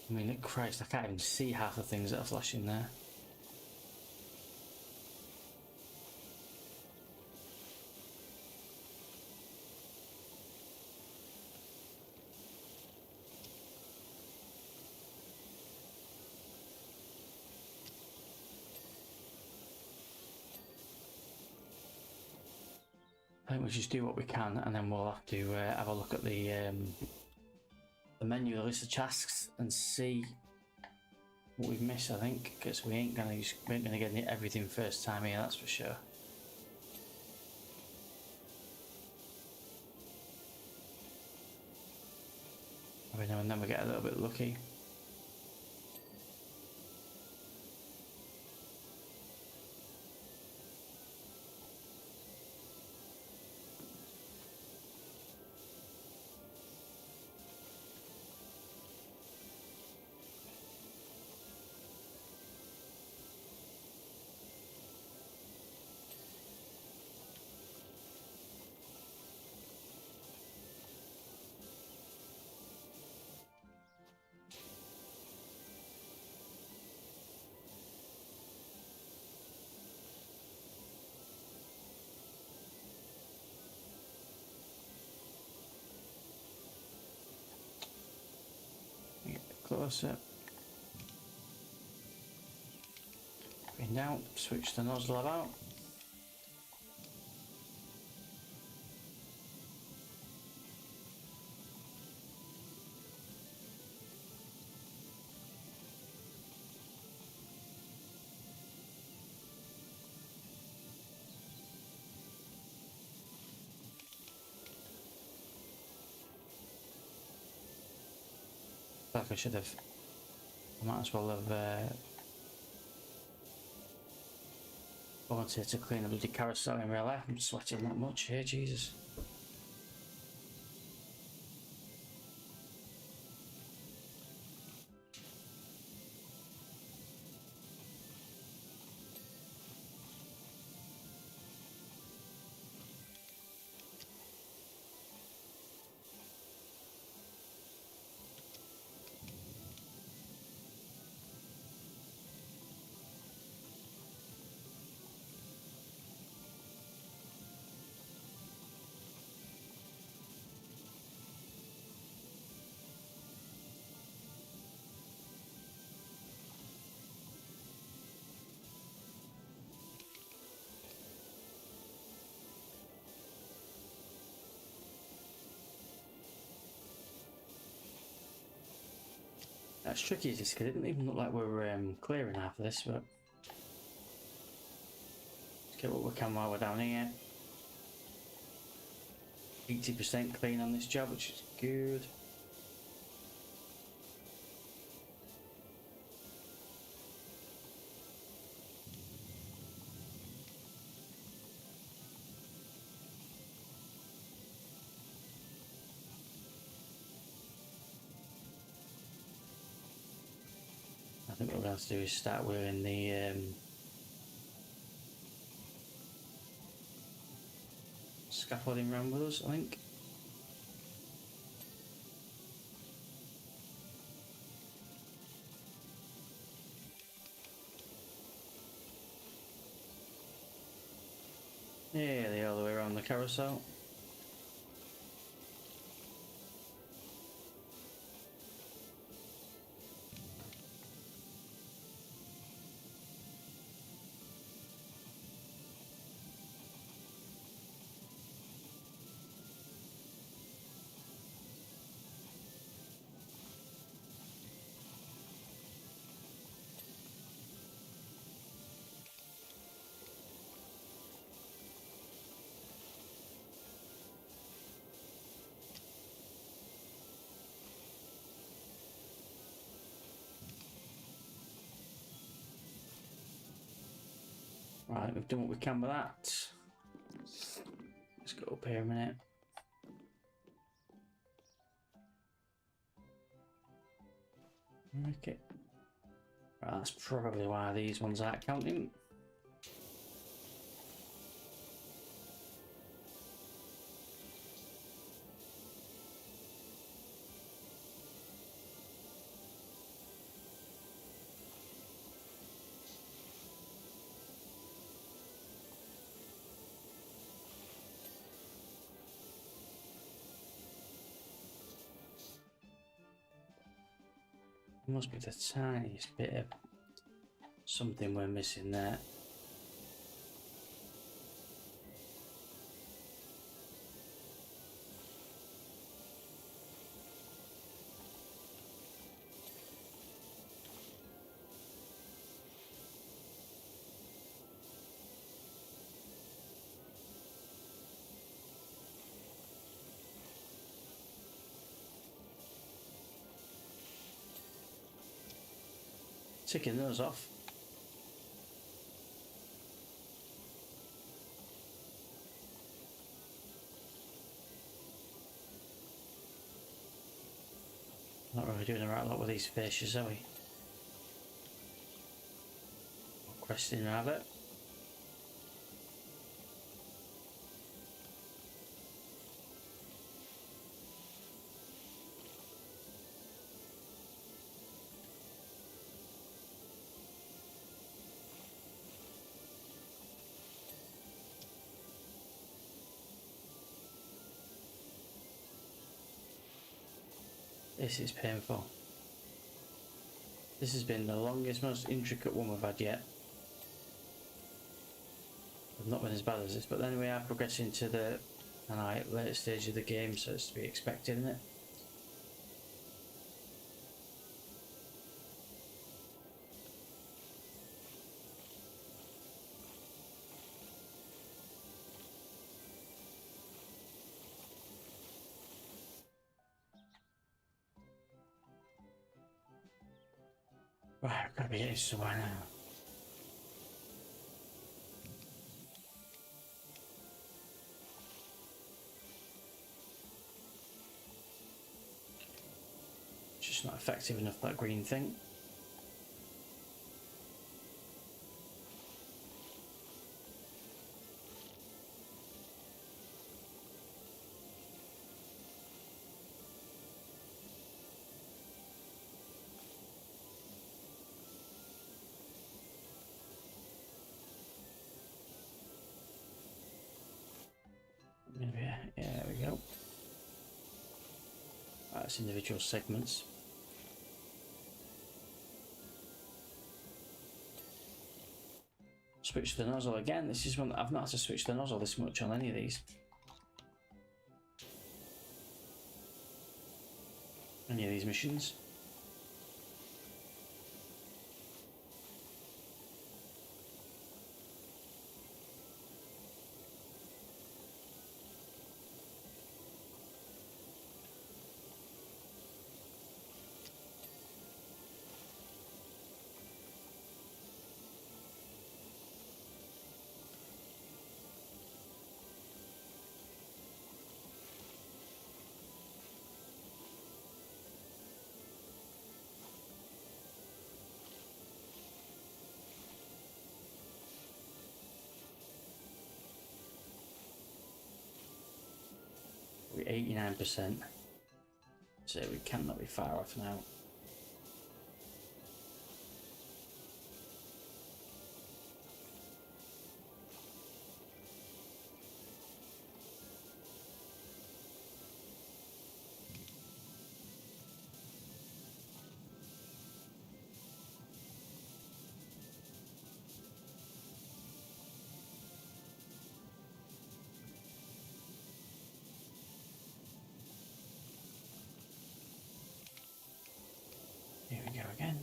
I mean, Christ, I can't even see half the things that are flashing there. I think we'll just do what we can, and then we'll have to have a look at the menu, the list of tasks, and see what we've missed. I think because we ain't gonna get everything first time here, that's for sure. Every now and then we get a little bit lucky. closer. Bring down, switch the nozzle about. Like I should have. I might as well have volunteered to clean the bloody carousel in real life. I'm sweating that much here, Jesus. That's tricky, is this, because it didn't even look like we were clearing half of this, but let's get what we can while we're down here. 80% clean on this job, which is good. I think what we'll have to do is start wheeling the scaffolding around with us, I think. Yeah, they're all the way around the carousel. Right, we've done what we can with that. Let's go up here a minute. Okay. Right, that's probably why these ones aren't counting. Must be the tiniest bit of something we're missing there. Ticking those off. Not really doing the right lot with these fishes, are we? Cresting rather. This is painful. This has been the longest, most intricate one we've had yet. We've not been as bad as this, but then we are progressing to the later stage of the game, so it's to be expected, isn't it? Right, I've got to be getting somewhere now. It's just not effective enough, that green thing. Yeah, there we go. That's individual segments. Switch the nozzle again. This is one I've not had to switch the nozzle this much on any of these. Any of these missions. We're 89%. So we cannot be far off now. Here we go again.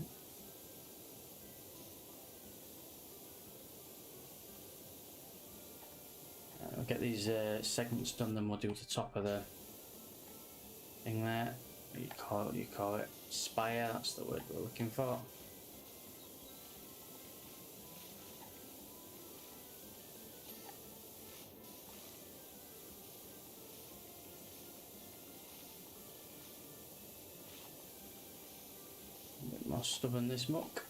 We'll get these segments done, then we'll do the top of the thing there. What you call it? Spire, that's the word we're looking for. A bit more stubborn, this muck.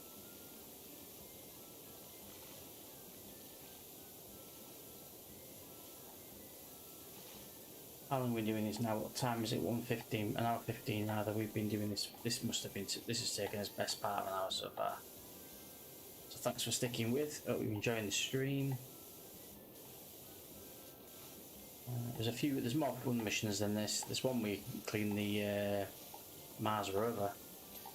How long are we doing this now? What time is it? 1:15, an hour 15 now that we've been doing this. This must have been, this has taken us best part of an hour so far. So thanks for sticking with. Hope you're enjoying the stream. There's more fun missions than this. There's one we clean the Mars rover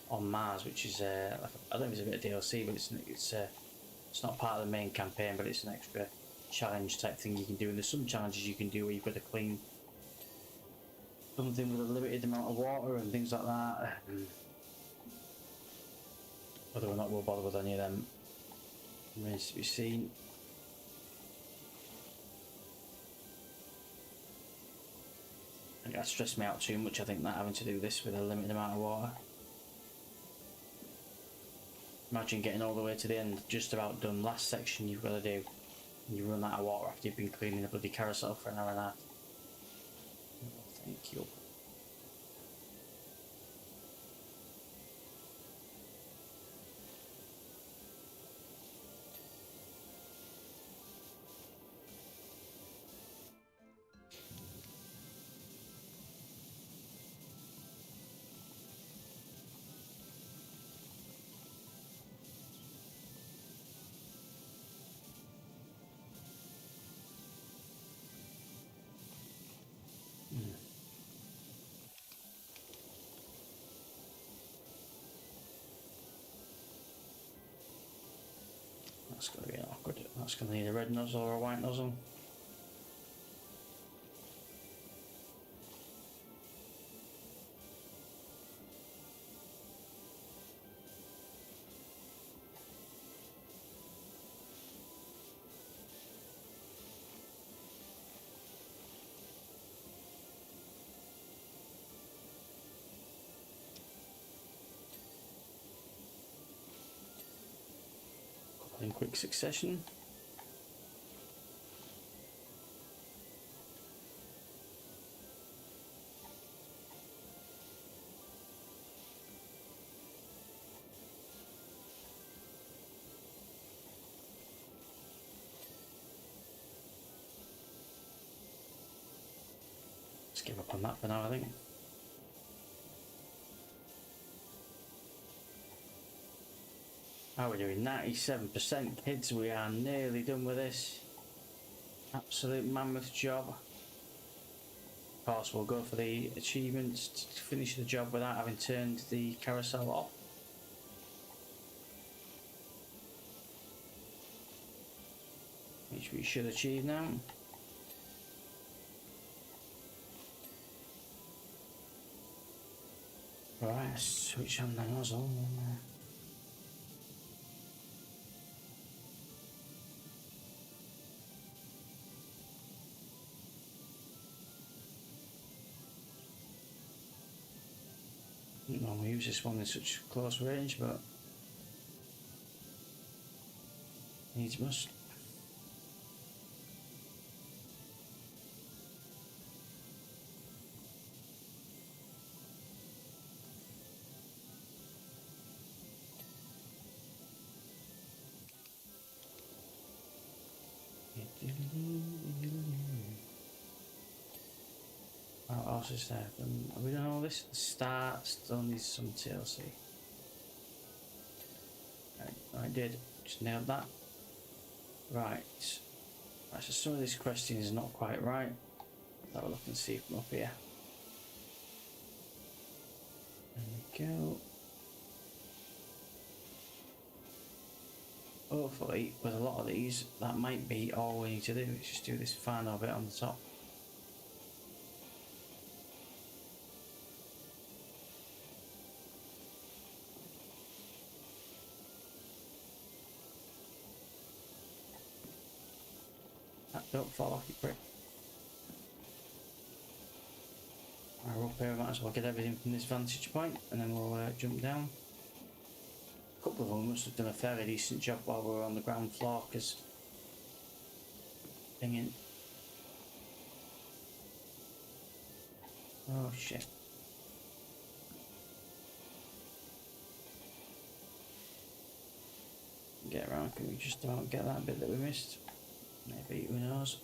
on Mars, which is I don't know if it's a bit of DLC, but it's not part of the main campaign, but it's an extra challenge type thing you can do. And there's some challenges you can do where you've got to clean something with a limited amount of water and things like that. Whether or not we'll bother with any of them remains to be seen. I think that stressed me out too much, I think, that having to do this with a limited amount of water. Imagine getting all the way to the end, just about done, last section you've got to do, and you run out of water after you've been cleaning the bloody carousel for an hour and a half. Thank you. that's going to be awkward. That's going to need a red nozzle or a white nozzle. In quick succession. Let's give up on that for now, I think. How are we doing? 97% kids. We are nearly done with this. Absolute mammoth job. Of course, we'll go for the achievements to finish the job without having turned the carousel off. Which we should achieve now. Right, switch on the nozzle. I don't normally use this one in such close range, but needs must. What else is there? Have we done all this? The start still needs some TLC. Right, I did. Just nailed that. Right. Right, so some of this questioning is not quite right. Have a look and see from up here. There we go. Hopefully, with a lot of these, that might be all we need to do. Is just do this final bit on the top. Don't fall off, you prick. We're up here, might as well get everything from this vantage point, and then we'll jump down. A couple of them must have done a fairly decent job while we were on the ground floor, because thinking. Oh shit. Get around, can we just about get that bit that we missed? Maybe, who knows?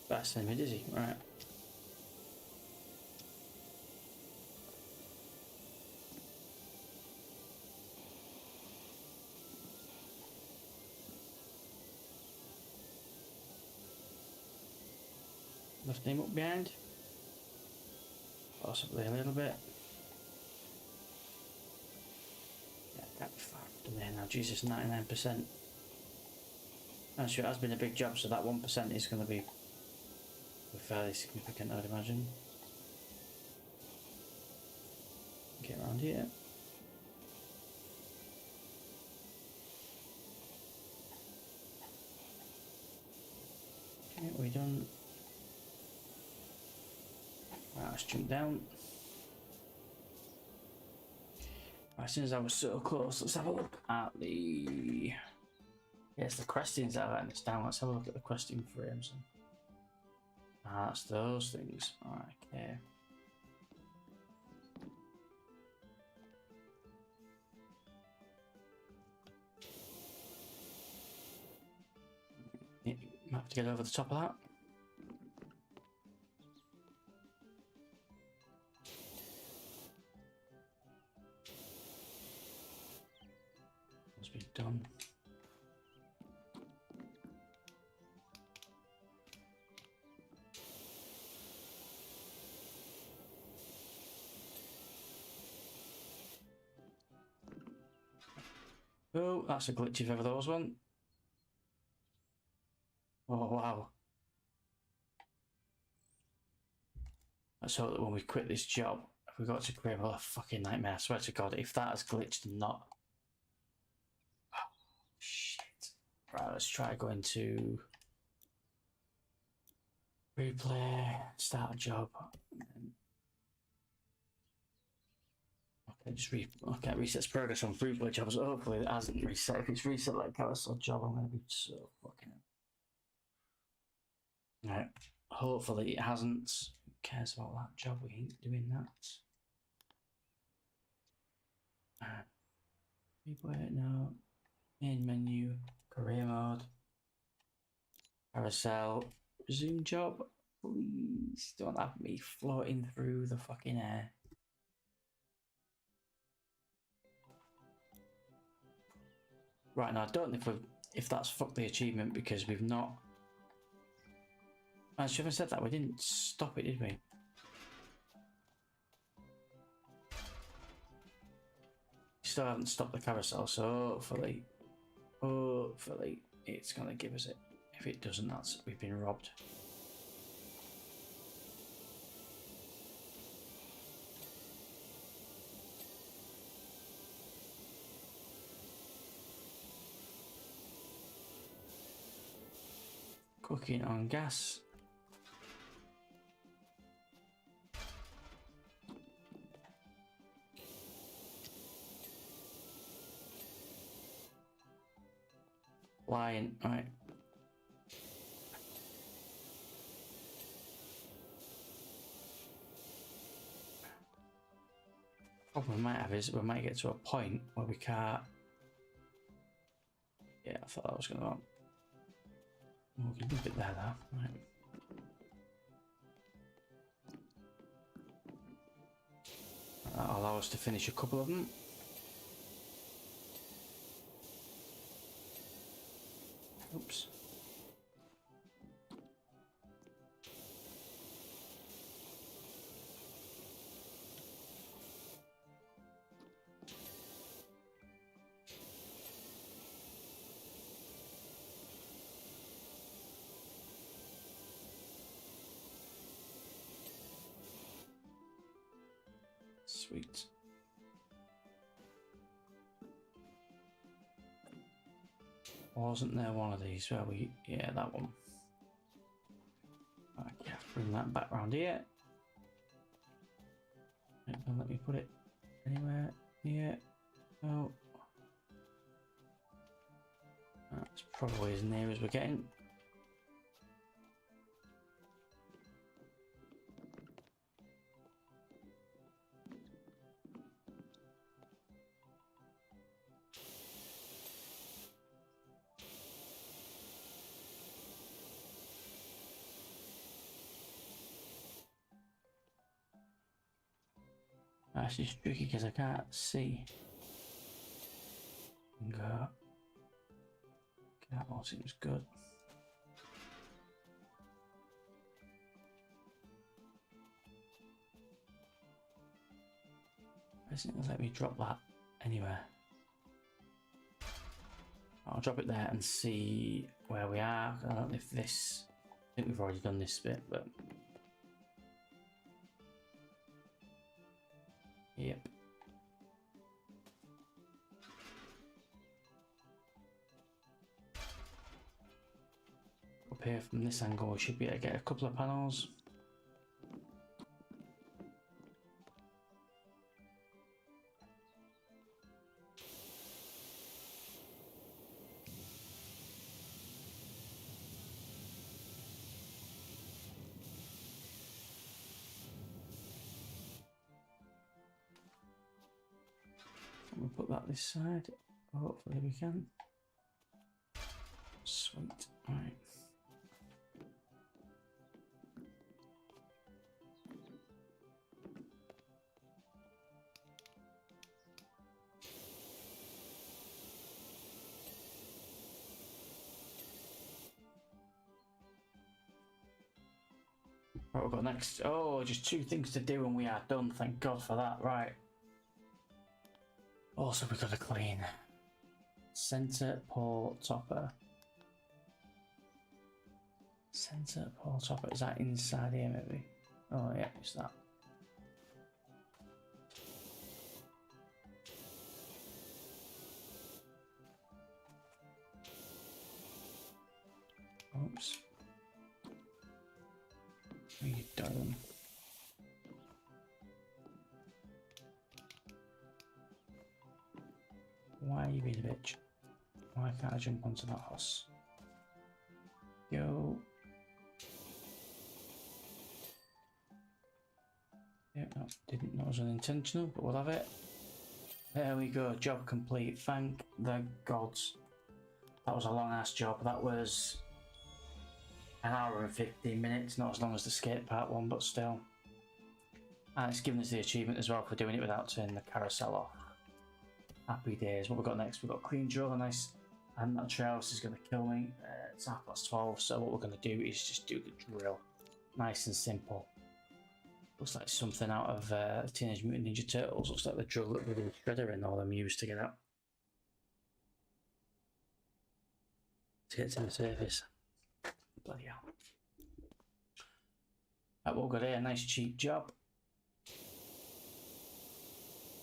Faster than me, is he? Right. Left him up behind. Possibly a little bit. Yeah, that'd be far from there now. Jesus, 99%. I'm sure it has been a big job, so that 1% is going to be fairly significant, I'd imagine. Get around here. Okay, we done. Right, let's jump down. Right, as soon as I was so close, let's have a look at the. Yes, the questings that are letting us down. Let's have a look at the question frames. Ah, that's those things. Alright, okay. Yeah, might have to get over the top of that. Oh, that's a glitch if ever there was one. Oh, wow. Let's hope that when we quit this job, if we got to create a fucking nightmare, I swear to God, if that has glitched and not. Oh, shit. Right, let's try going to replay, start a job. Okay, okay, resets progress on replay jobs. Hopefully it hasn't reset. If it's reset like carousel job, I'm going to be so fucking. Right. Hopefully it hasn't. Who cares about that job? We ain't doing that. Replay, no. Main menu, career mode, carousel, resume job. Please don't have me floating through the fucking air. Right, now I don't know if that's fucked the achievement because we've not. I should have said that. We didn't stop it, did we? Still haven't stopped the carousel, so hopefully it's gonna give us it. If it doesn't, that's we've been robbed. Cooking on gas. Lying, right. Problem we might have is we might get to a point where we can't. Yeah, I thought that was going to. Oh, we can leave it there though. Right. That'll allow us to finish a couple of them. Oops. Sweet. Wasn't there one of these where we... Yeah, that one. Okay, bring that back round here. Don't let me put it anywhere near. Oh. That's probably as near as we're getting. That's just tricky because I can't see. Go. That all seems good. Isn't it gonna let me drop that anywhere? I'll drop it there and see where we are. I don't know if this. I think we've already done this bit, but. Yep. Up here from this angle, we should be able to get a couple of panels. We'll put that this side. Hopefully we can. Sweet. All right. Right, we've got next. Oh, just 2 things to do and we are done. Thank God for that. Right. Also, we've got to clean. Center pole topper. Center pole topper. Is that inside here maybe? Oh yeah, it's that. Oops. What are you doing? Why are you being a bitch? Why can't I jump onto that horse? Go. Yep, that didn't know it was unintentional, but we'll have it. There we go, job complete. Thank the gods. That was a long ass job. That was an hour and 15 minutes, not as long as the skate part one, but still. And it's given us the achievement as well for doing it without turning the carousel off. Happy days. What we've got next? We've got clean drill, a nice, and that trails is going to kill me. It's 12:30, so what we're going to do is just do the drill. Nice and simple. Looks like something out of Teenage Mutant Ninja Turtles. Looks like the drill that with the shredder in all them used to get out. To get to the surface. Bloody hell. Right, what we've got here, a nice cheap job.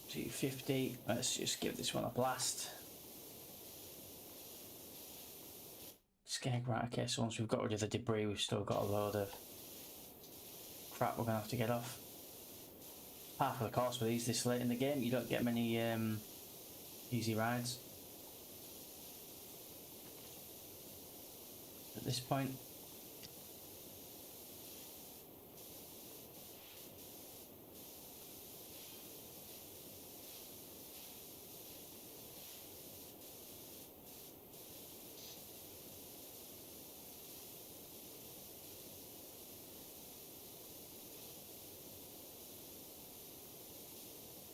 250. Let's just give this one a blast. Skeg, right, okay, so once we've got rid of the debris, we've still got a load of crap we're going to have to get off. Half of the course with these this late in the game, you don't get many easy rides at this point.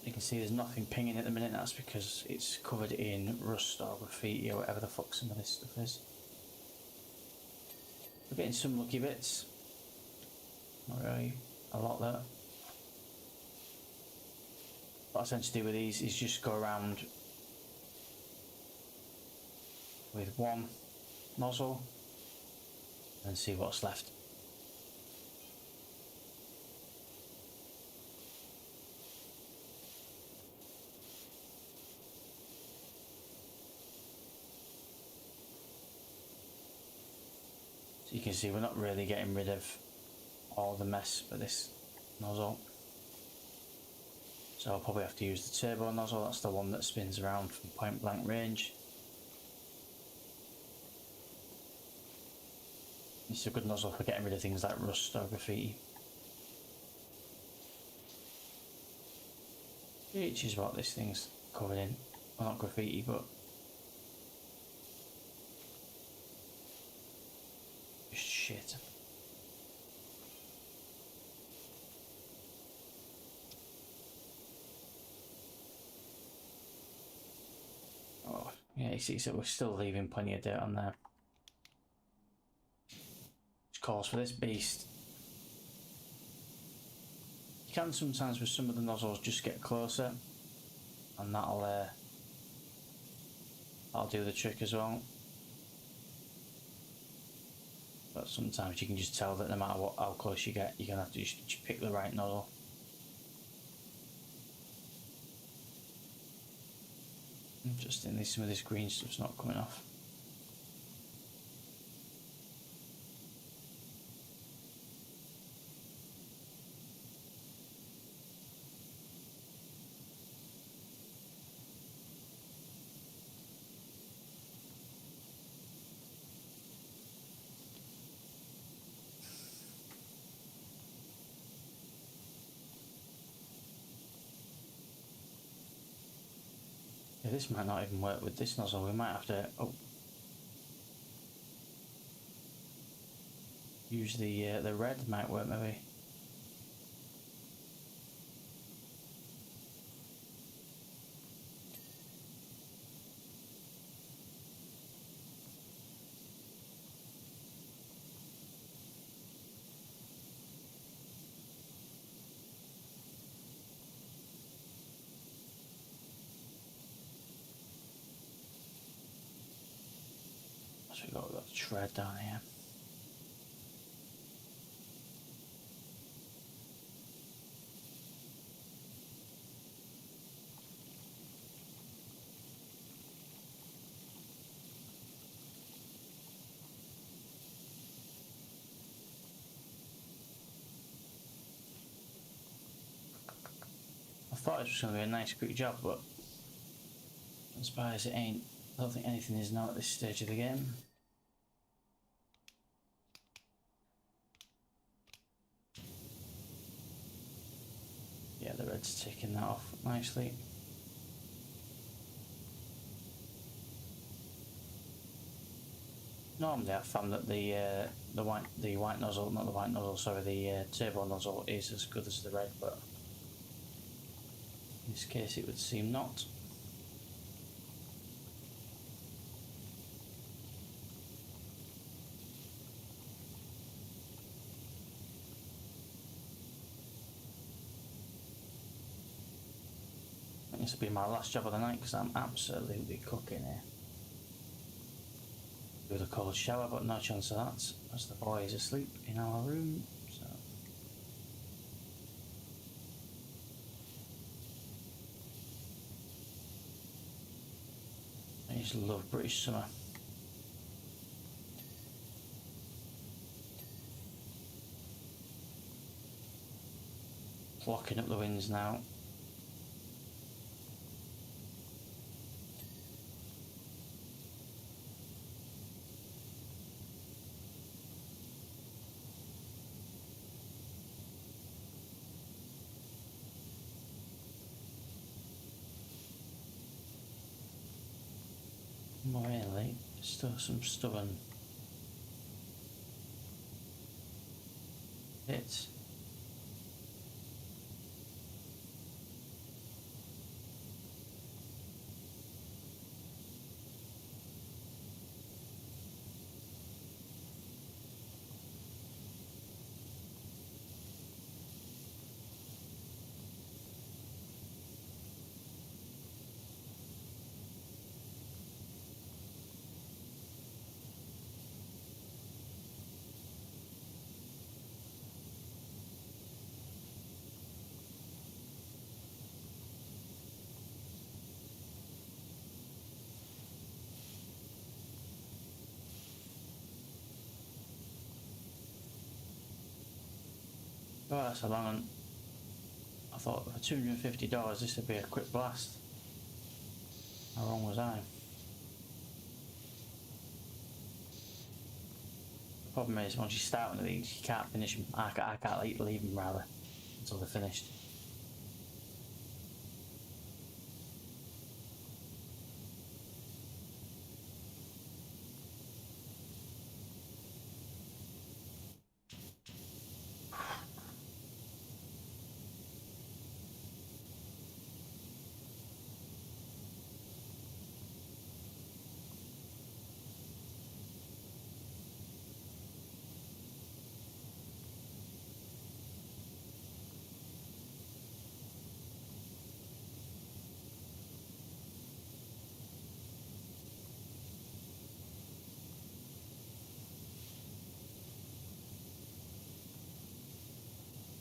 You can see there's nothing pinging at the minute. That's because it's covered in rust or graffiti or whatever the fuck some of this stuff is. We're getting some lucky bits. Not really a lot there. What I tend to do with these is just go around with one nozzle and see what's left. So you can see we're not really getting rid of all the mess with this nozzle. So I'll probably have to use the turbo nozzle. That's the one that spins around from point blank range. It's a good nozzle for getting rid of things like rust or graffiti. Which is what this thing's covered in. Well, not graffiti, but just shit. Oh, yeah, you see, so we're still leaving plenty of dirt on there. Which calls for this beast. You can sometimes with some of the nozzles just get closer, and that'll do the trick as well. But sometimes you can just tell that no matter how close you get, you're gonna have to just pick the right nozzle. Interestingly, some of this green stuff's not coming off. Yeah, this might not even work with this nozzle. We might have to use the red. Might work maybe. else we got? We've got the tread down here. I thought it was going to be a nice quick job, but as bad as it ain't, I don't think anything is now at this stage of the game. Yeah, the red's taking that off nicely. Normally I found that the white nozzle, not the white nozzle, sorry, the turbo nozzle is as good as the red, but in this case it would seem not. This will be my last job of the night because I'm absolutely cooking here. With a cold shower, but no chance of that as the boy is asleep in our room. So I just love British summer. Locking up the winds now. Really, still some stubborn bits. Oh, that's a long one. I thought for $250 this would be a quick blast. How wrong was I? The problem is once you start one of these you can't finish them. I can't leave them rather until they're finished.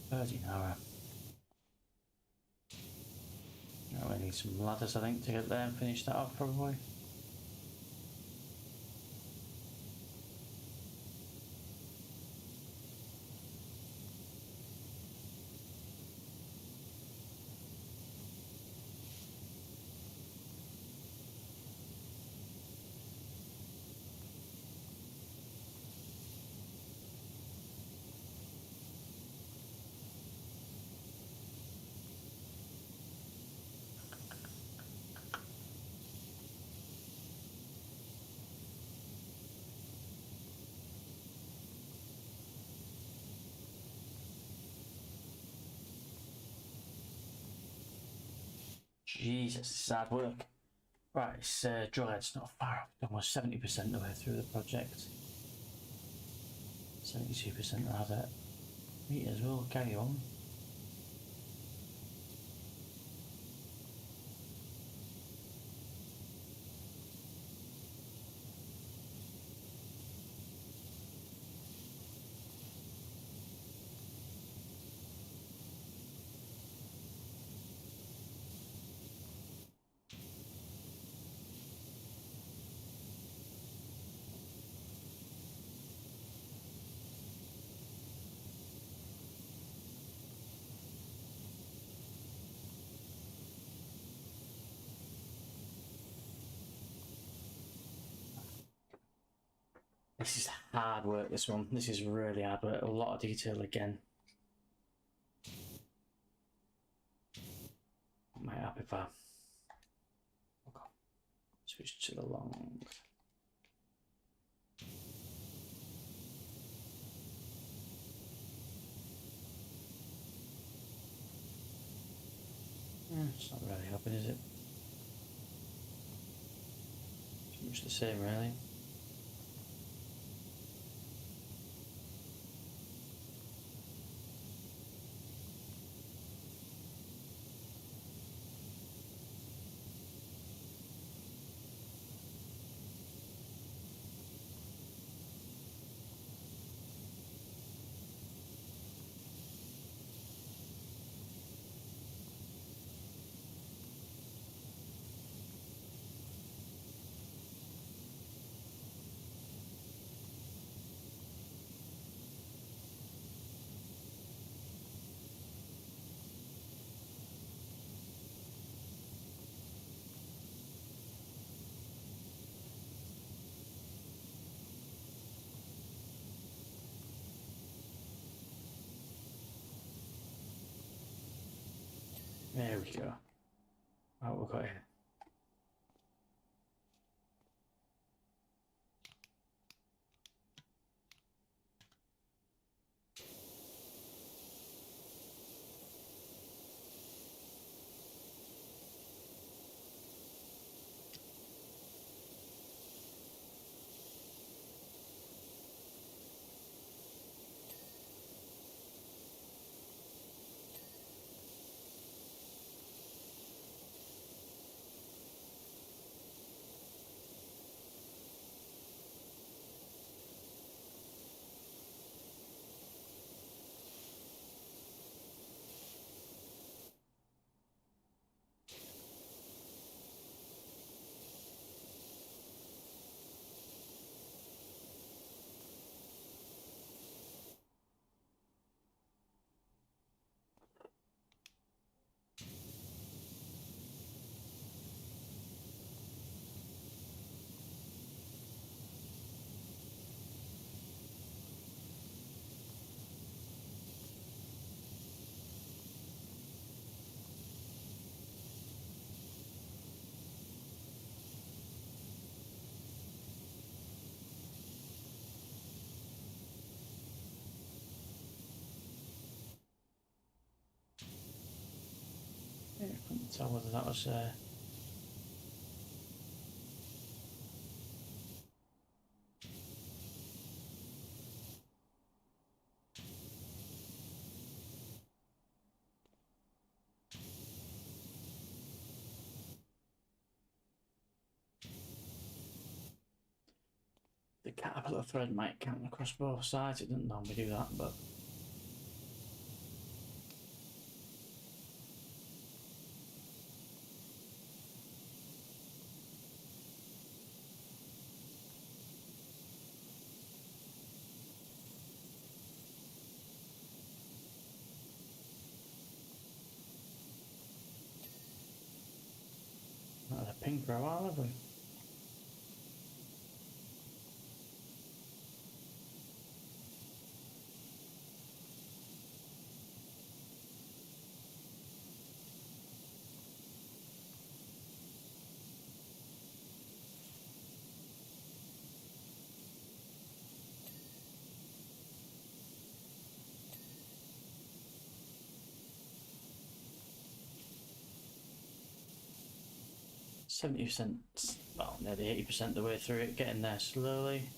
An hour. Now we need some ladders, I think, to get there and finish that off probably. Jesus, this is hard work. Right, it's drill head's not far off, almost 70% of the way through the project. 72% rather. Meters will carry on. This is hard work, this one. This is really hard work. A lot of detail again. Might help if I switch to the long. It's not really helping, is it? It's much the same, really. There we go. Right, we've got here. Yeah, I couldn't tell whether that was the caterpillar thread might count across both sides. It doesn't normally do that, but not the pink row, have we? %, well, nearly 80% the way through it, getting there slowly.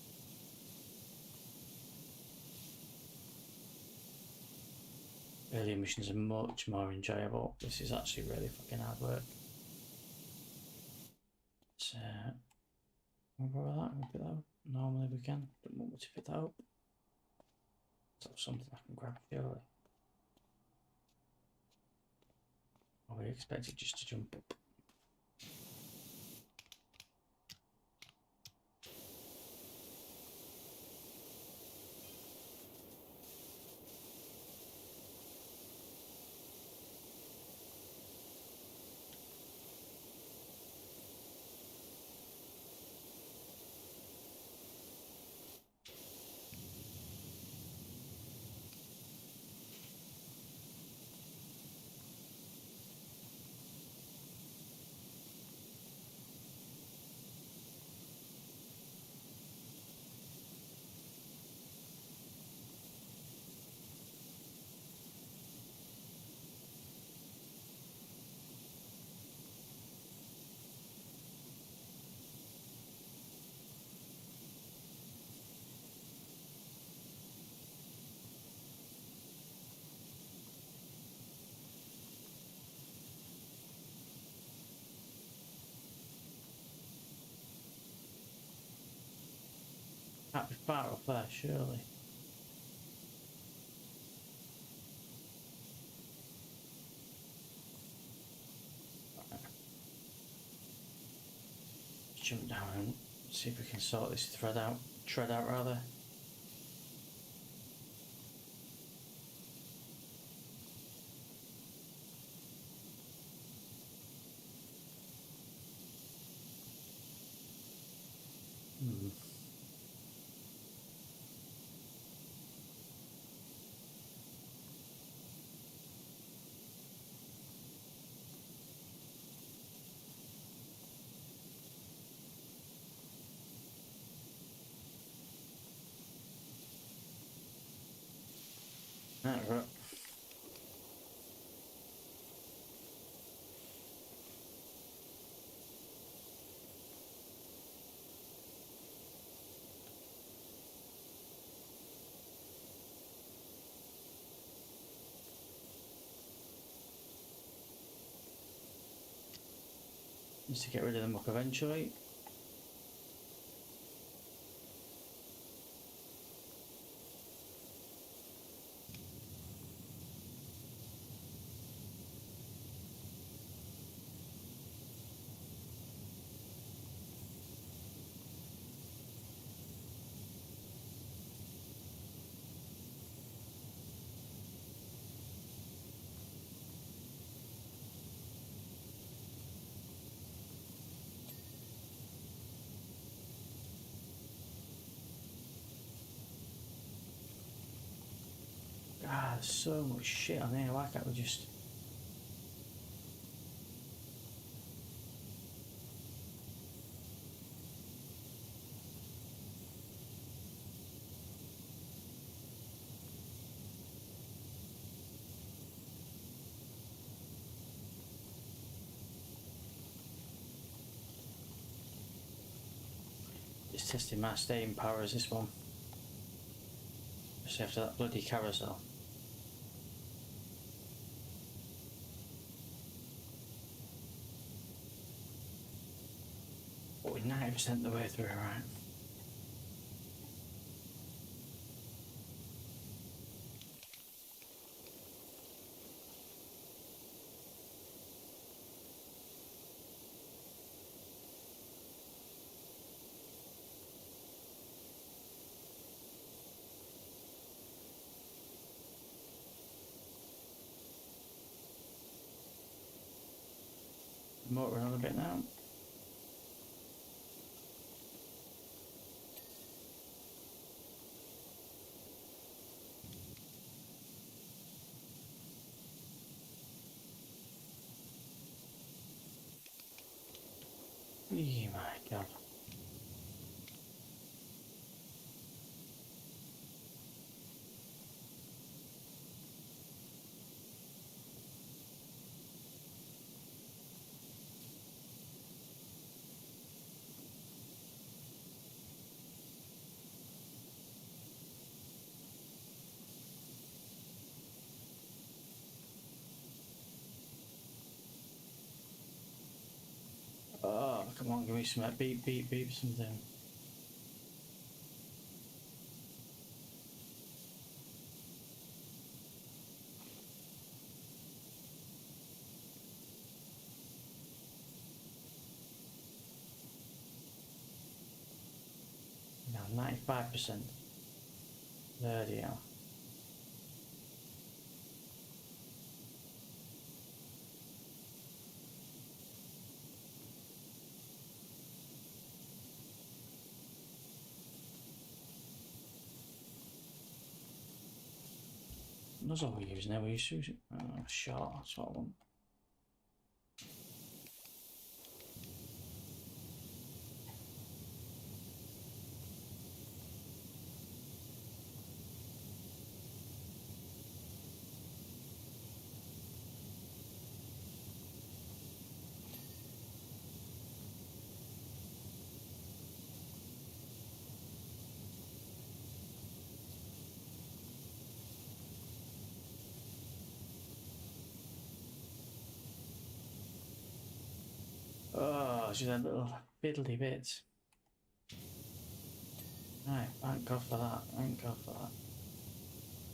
Early missions are much more enjoyable. This is actually really fucking hard work. So, we'll go with that. We'll pick that up. Normally we can. Don't want me to pick that up. So something I can grab surely. Or we expect it just to jump up. far up there, surely. Jump down and see if we can sort this tread out rather. Right. Just to get rid of the muck eventually. Ah, there's so much shit on here. Why can't we just... It's testing my staying power as this one. Just after that bloody carousel. But we're 90% the way through, right? Motor on a bit now. Oh my god. Oh, come on, give me some beep, beep, beep, something. No, 95%. There they are. Nozzle we're using now, we use short, that's what I want. Oh, it's just a little fiddly bits. Right, thank God for that, thank God for that.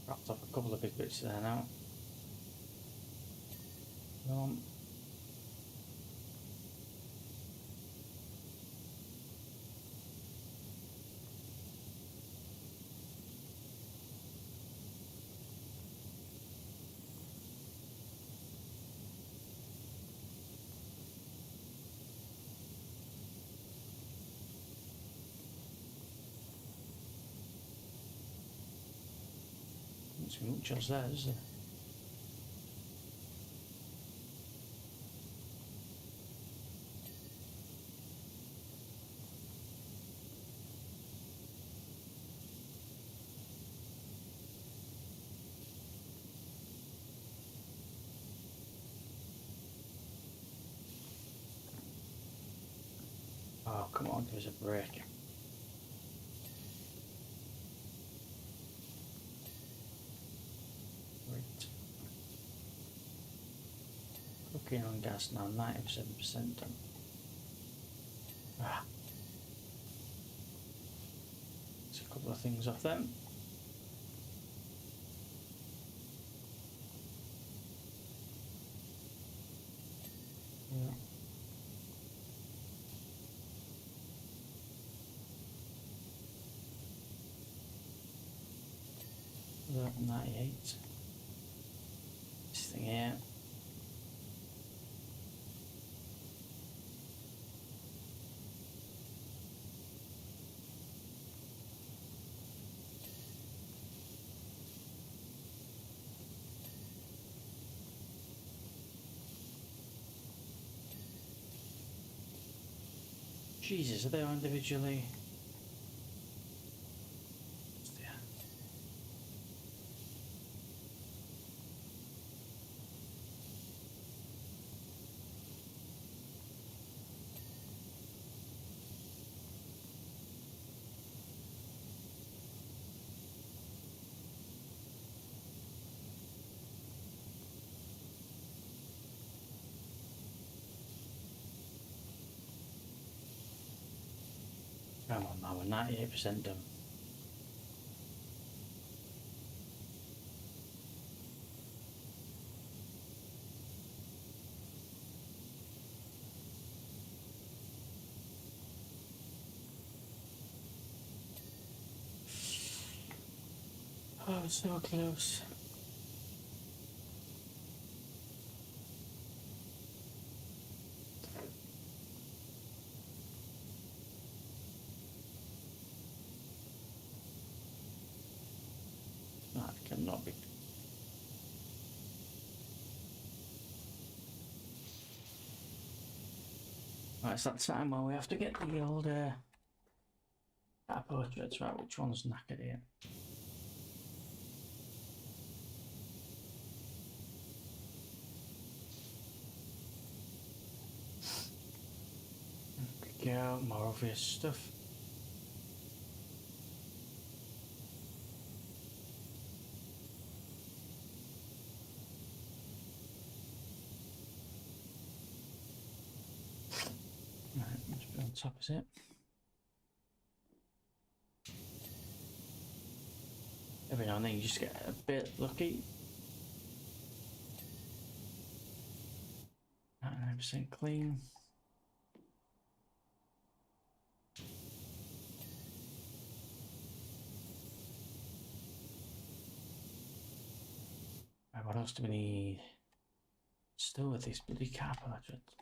Wrapped off a couple of big bits there now. Not too much else there, is there? Oh, come on, give us a break. Right. Cooking on gas now, 97% done. Ah. There's a couple of things off them. Yeah. Look, 98. This thing here. Jesus, are they all individually? Yeah. Come on, man, we're 98% done. Oh, so close. That cannot be. Right, it's that time where we have to get the old portraits. Right, which one's knackered here? There we go, more obvious stuff. Right, must be on top, is it? Every now and then you just get a bit lucky. 99% clean. Right, what else do we need? Still with these bloody car portraits.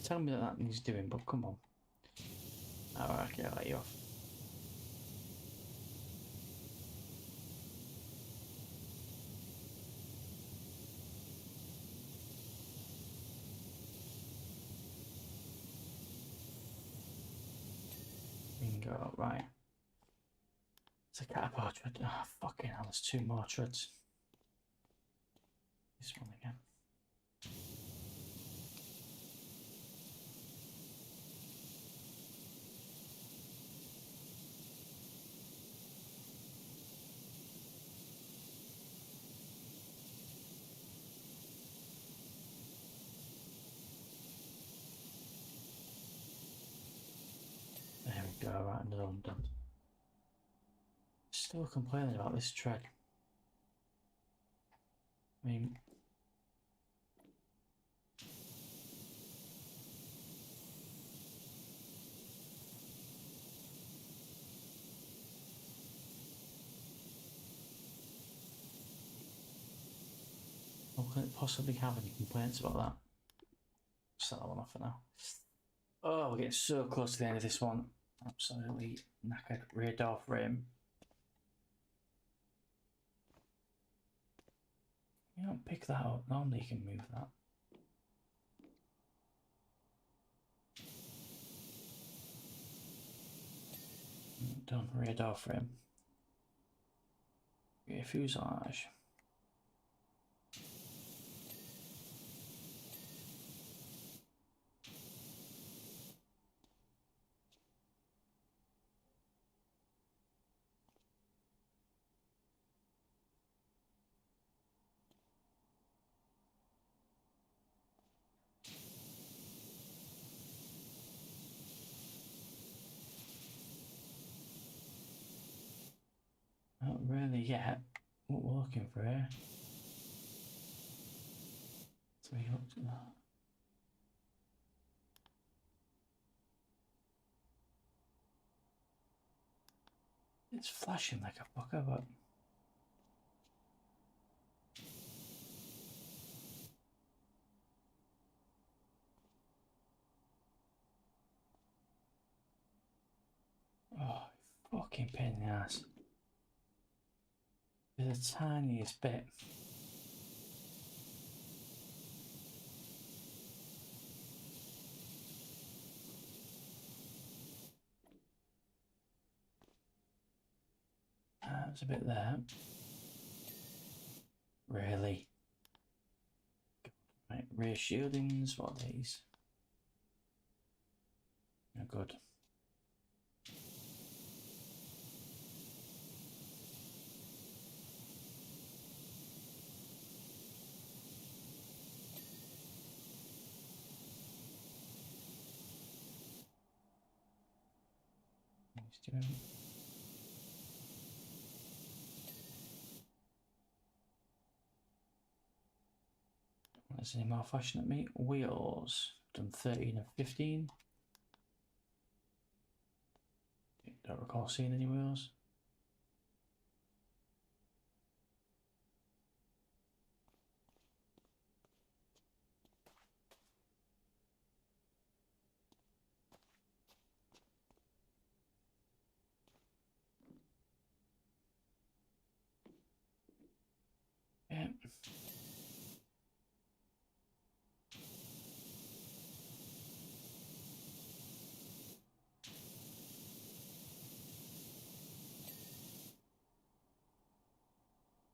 Tell me that needs doing, but come on. Alright, okay, I'll let you off. go. Right. It's a caterpillar tread. Oh, fucking hell, there's 2 more treads. This one again. There we go, right, another one done. Still complaining about this tread. I mean, how can it possibly have any complaints about that? Set that one off for now. Oh, we're getting so close to the end of this one. Absolutely knackered. Rear door frame. You don't pick that up. Normally you can move that. Done. Rear door frame. Rear fuselage. Not really yet. What we're looking for here. 3 up to that. It's flashing like a fucker, but oh, fucking pain in the ass. There's the tiniest bit. There's a bit there. Really? Right, rear shieldings, what are these? Oh, good. There's any more flashing at me? Wheels. Done 13 of 15. Don't recall seeing any wheels. Yeah.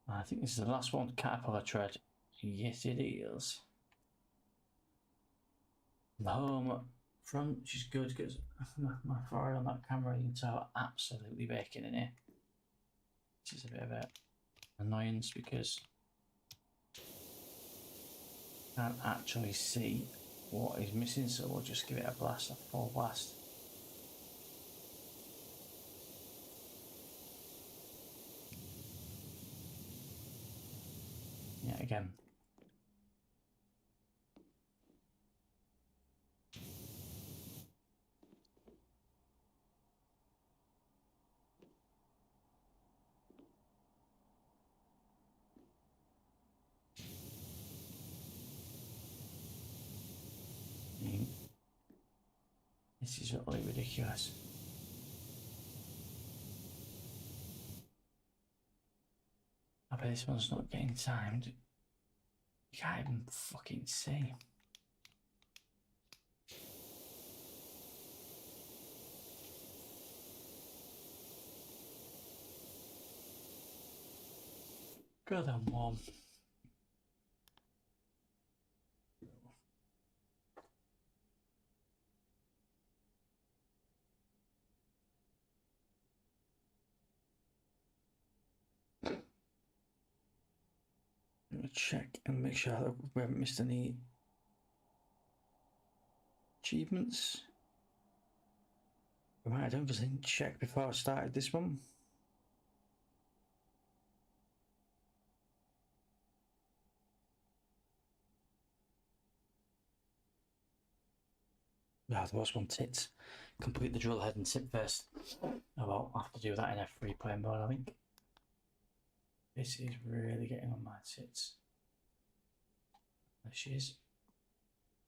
I think this is the last one, caterpillar tread. Yes, it is. The home front, which is good because my forehead on that camera, you can tell absolutely baking in here. This is a bit of an annoyance because I can't actually see what is missing, so we'll just give it a blast, a full blast. Yeah, again. This is really ridiculous. I bet this one's not getting timed. You can't even fucking see. God, I'm warm. Let me check and make sure that we haven't missed any achievements. We might have done because I didn't check before I started this one. Yeah, there was one tit. Complete the drill head and tip first. Oh well, I'll have to do that in a free play mode, I think. This is really getting on my tits. There she is.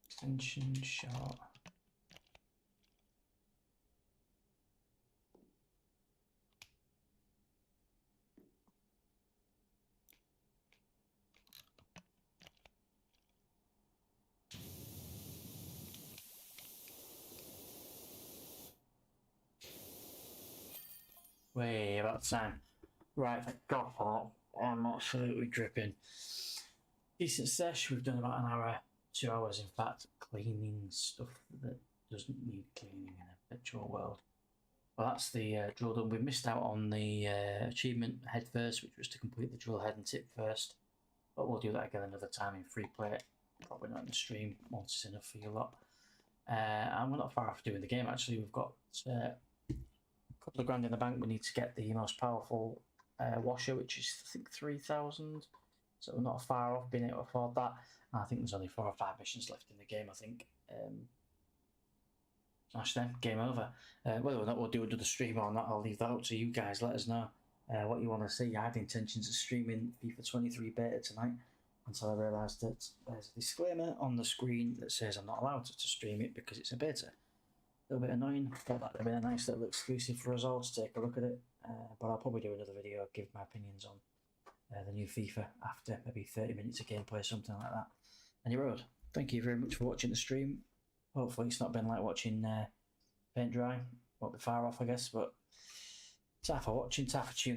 Extension shot. Way about time. Right, thank God for that. I'm absolutely dripping. Decent sesh. We've done about an hour, 2 hours, in fact, cleaning stuff that doesn't need cleaning in a virtual world. Well, that's the drill done. We missed out on the achievement head first, which was to complete the drill head and tip first. But we'll do that again another time in free play. Probably not in the stream. Once is enough for you lot. And we're not far off doing the game, actually. We've got a couple of grand in the bank. We need to get the most powerful washer, which is, I think, 3,000. So we're not far off being able to afford that. And I think there's only 4 or 5 missions left in the game, I think. Smash them, game over. Whether or not we'll do another stream or not, I'll leave that up to you guys. Let us know what you want to see. I had intentions of streaming FIFA 23 beta tonight until I realised that there's a disclaimer on the screen that says I'm not allowed to stream it because it's a beta. A little bit annoying. Thought that would have been a nice little exclusive for us all to take a look at it. But I'll probably do another video, give my opinions on the new FIFA after maybe 30 minutes of gameplay, something like that. Anyway, thank you very much for watching the stream. Hopefully it's not been like watching paint dry. Won't be far off, I guess, but ta for watching, ta for tuning in.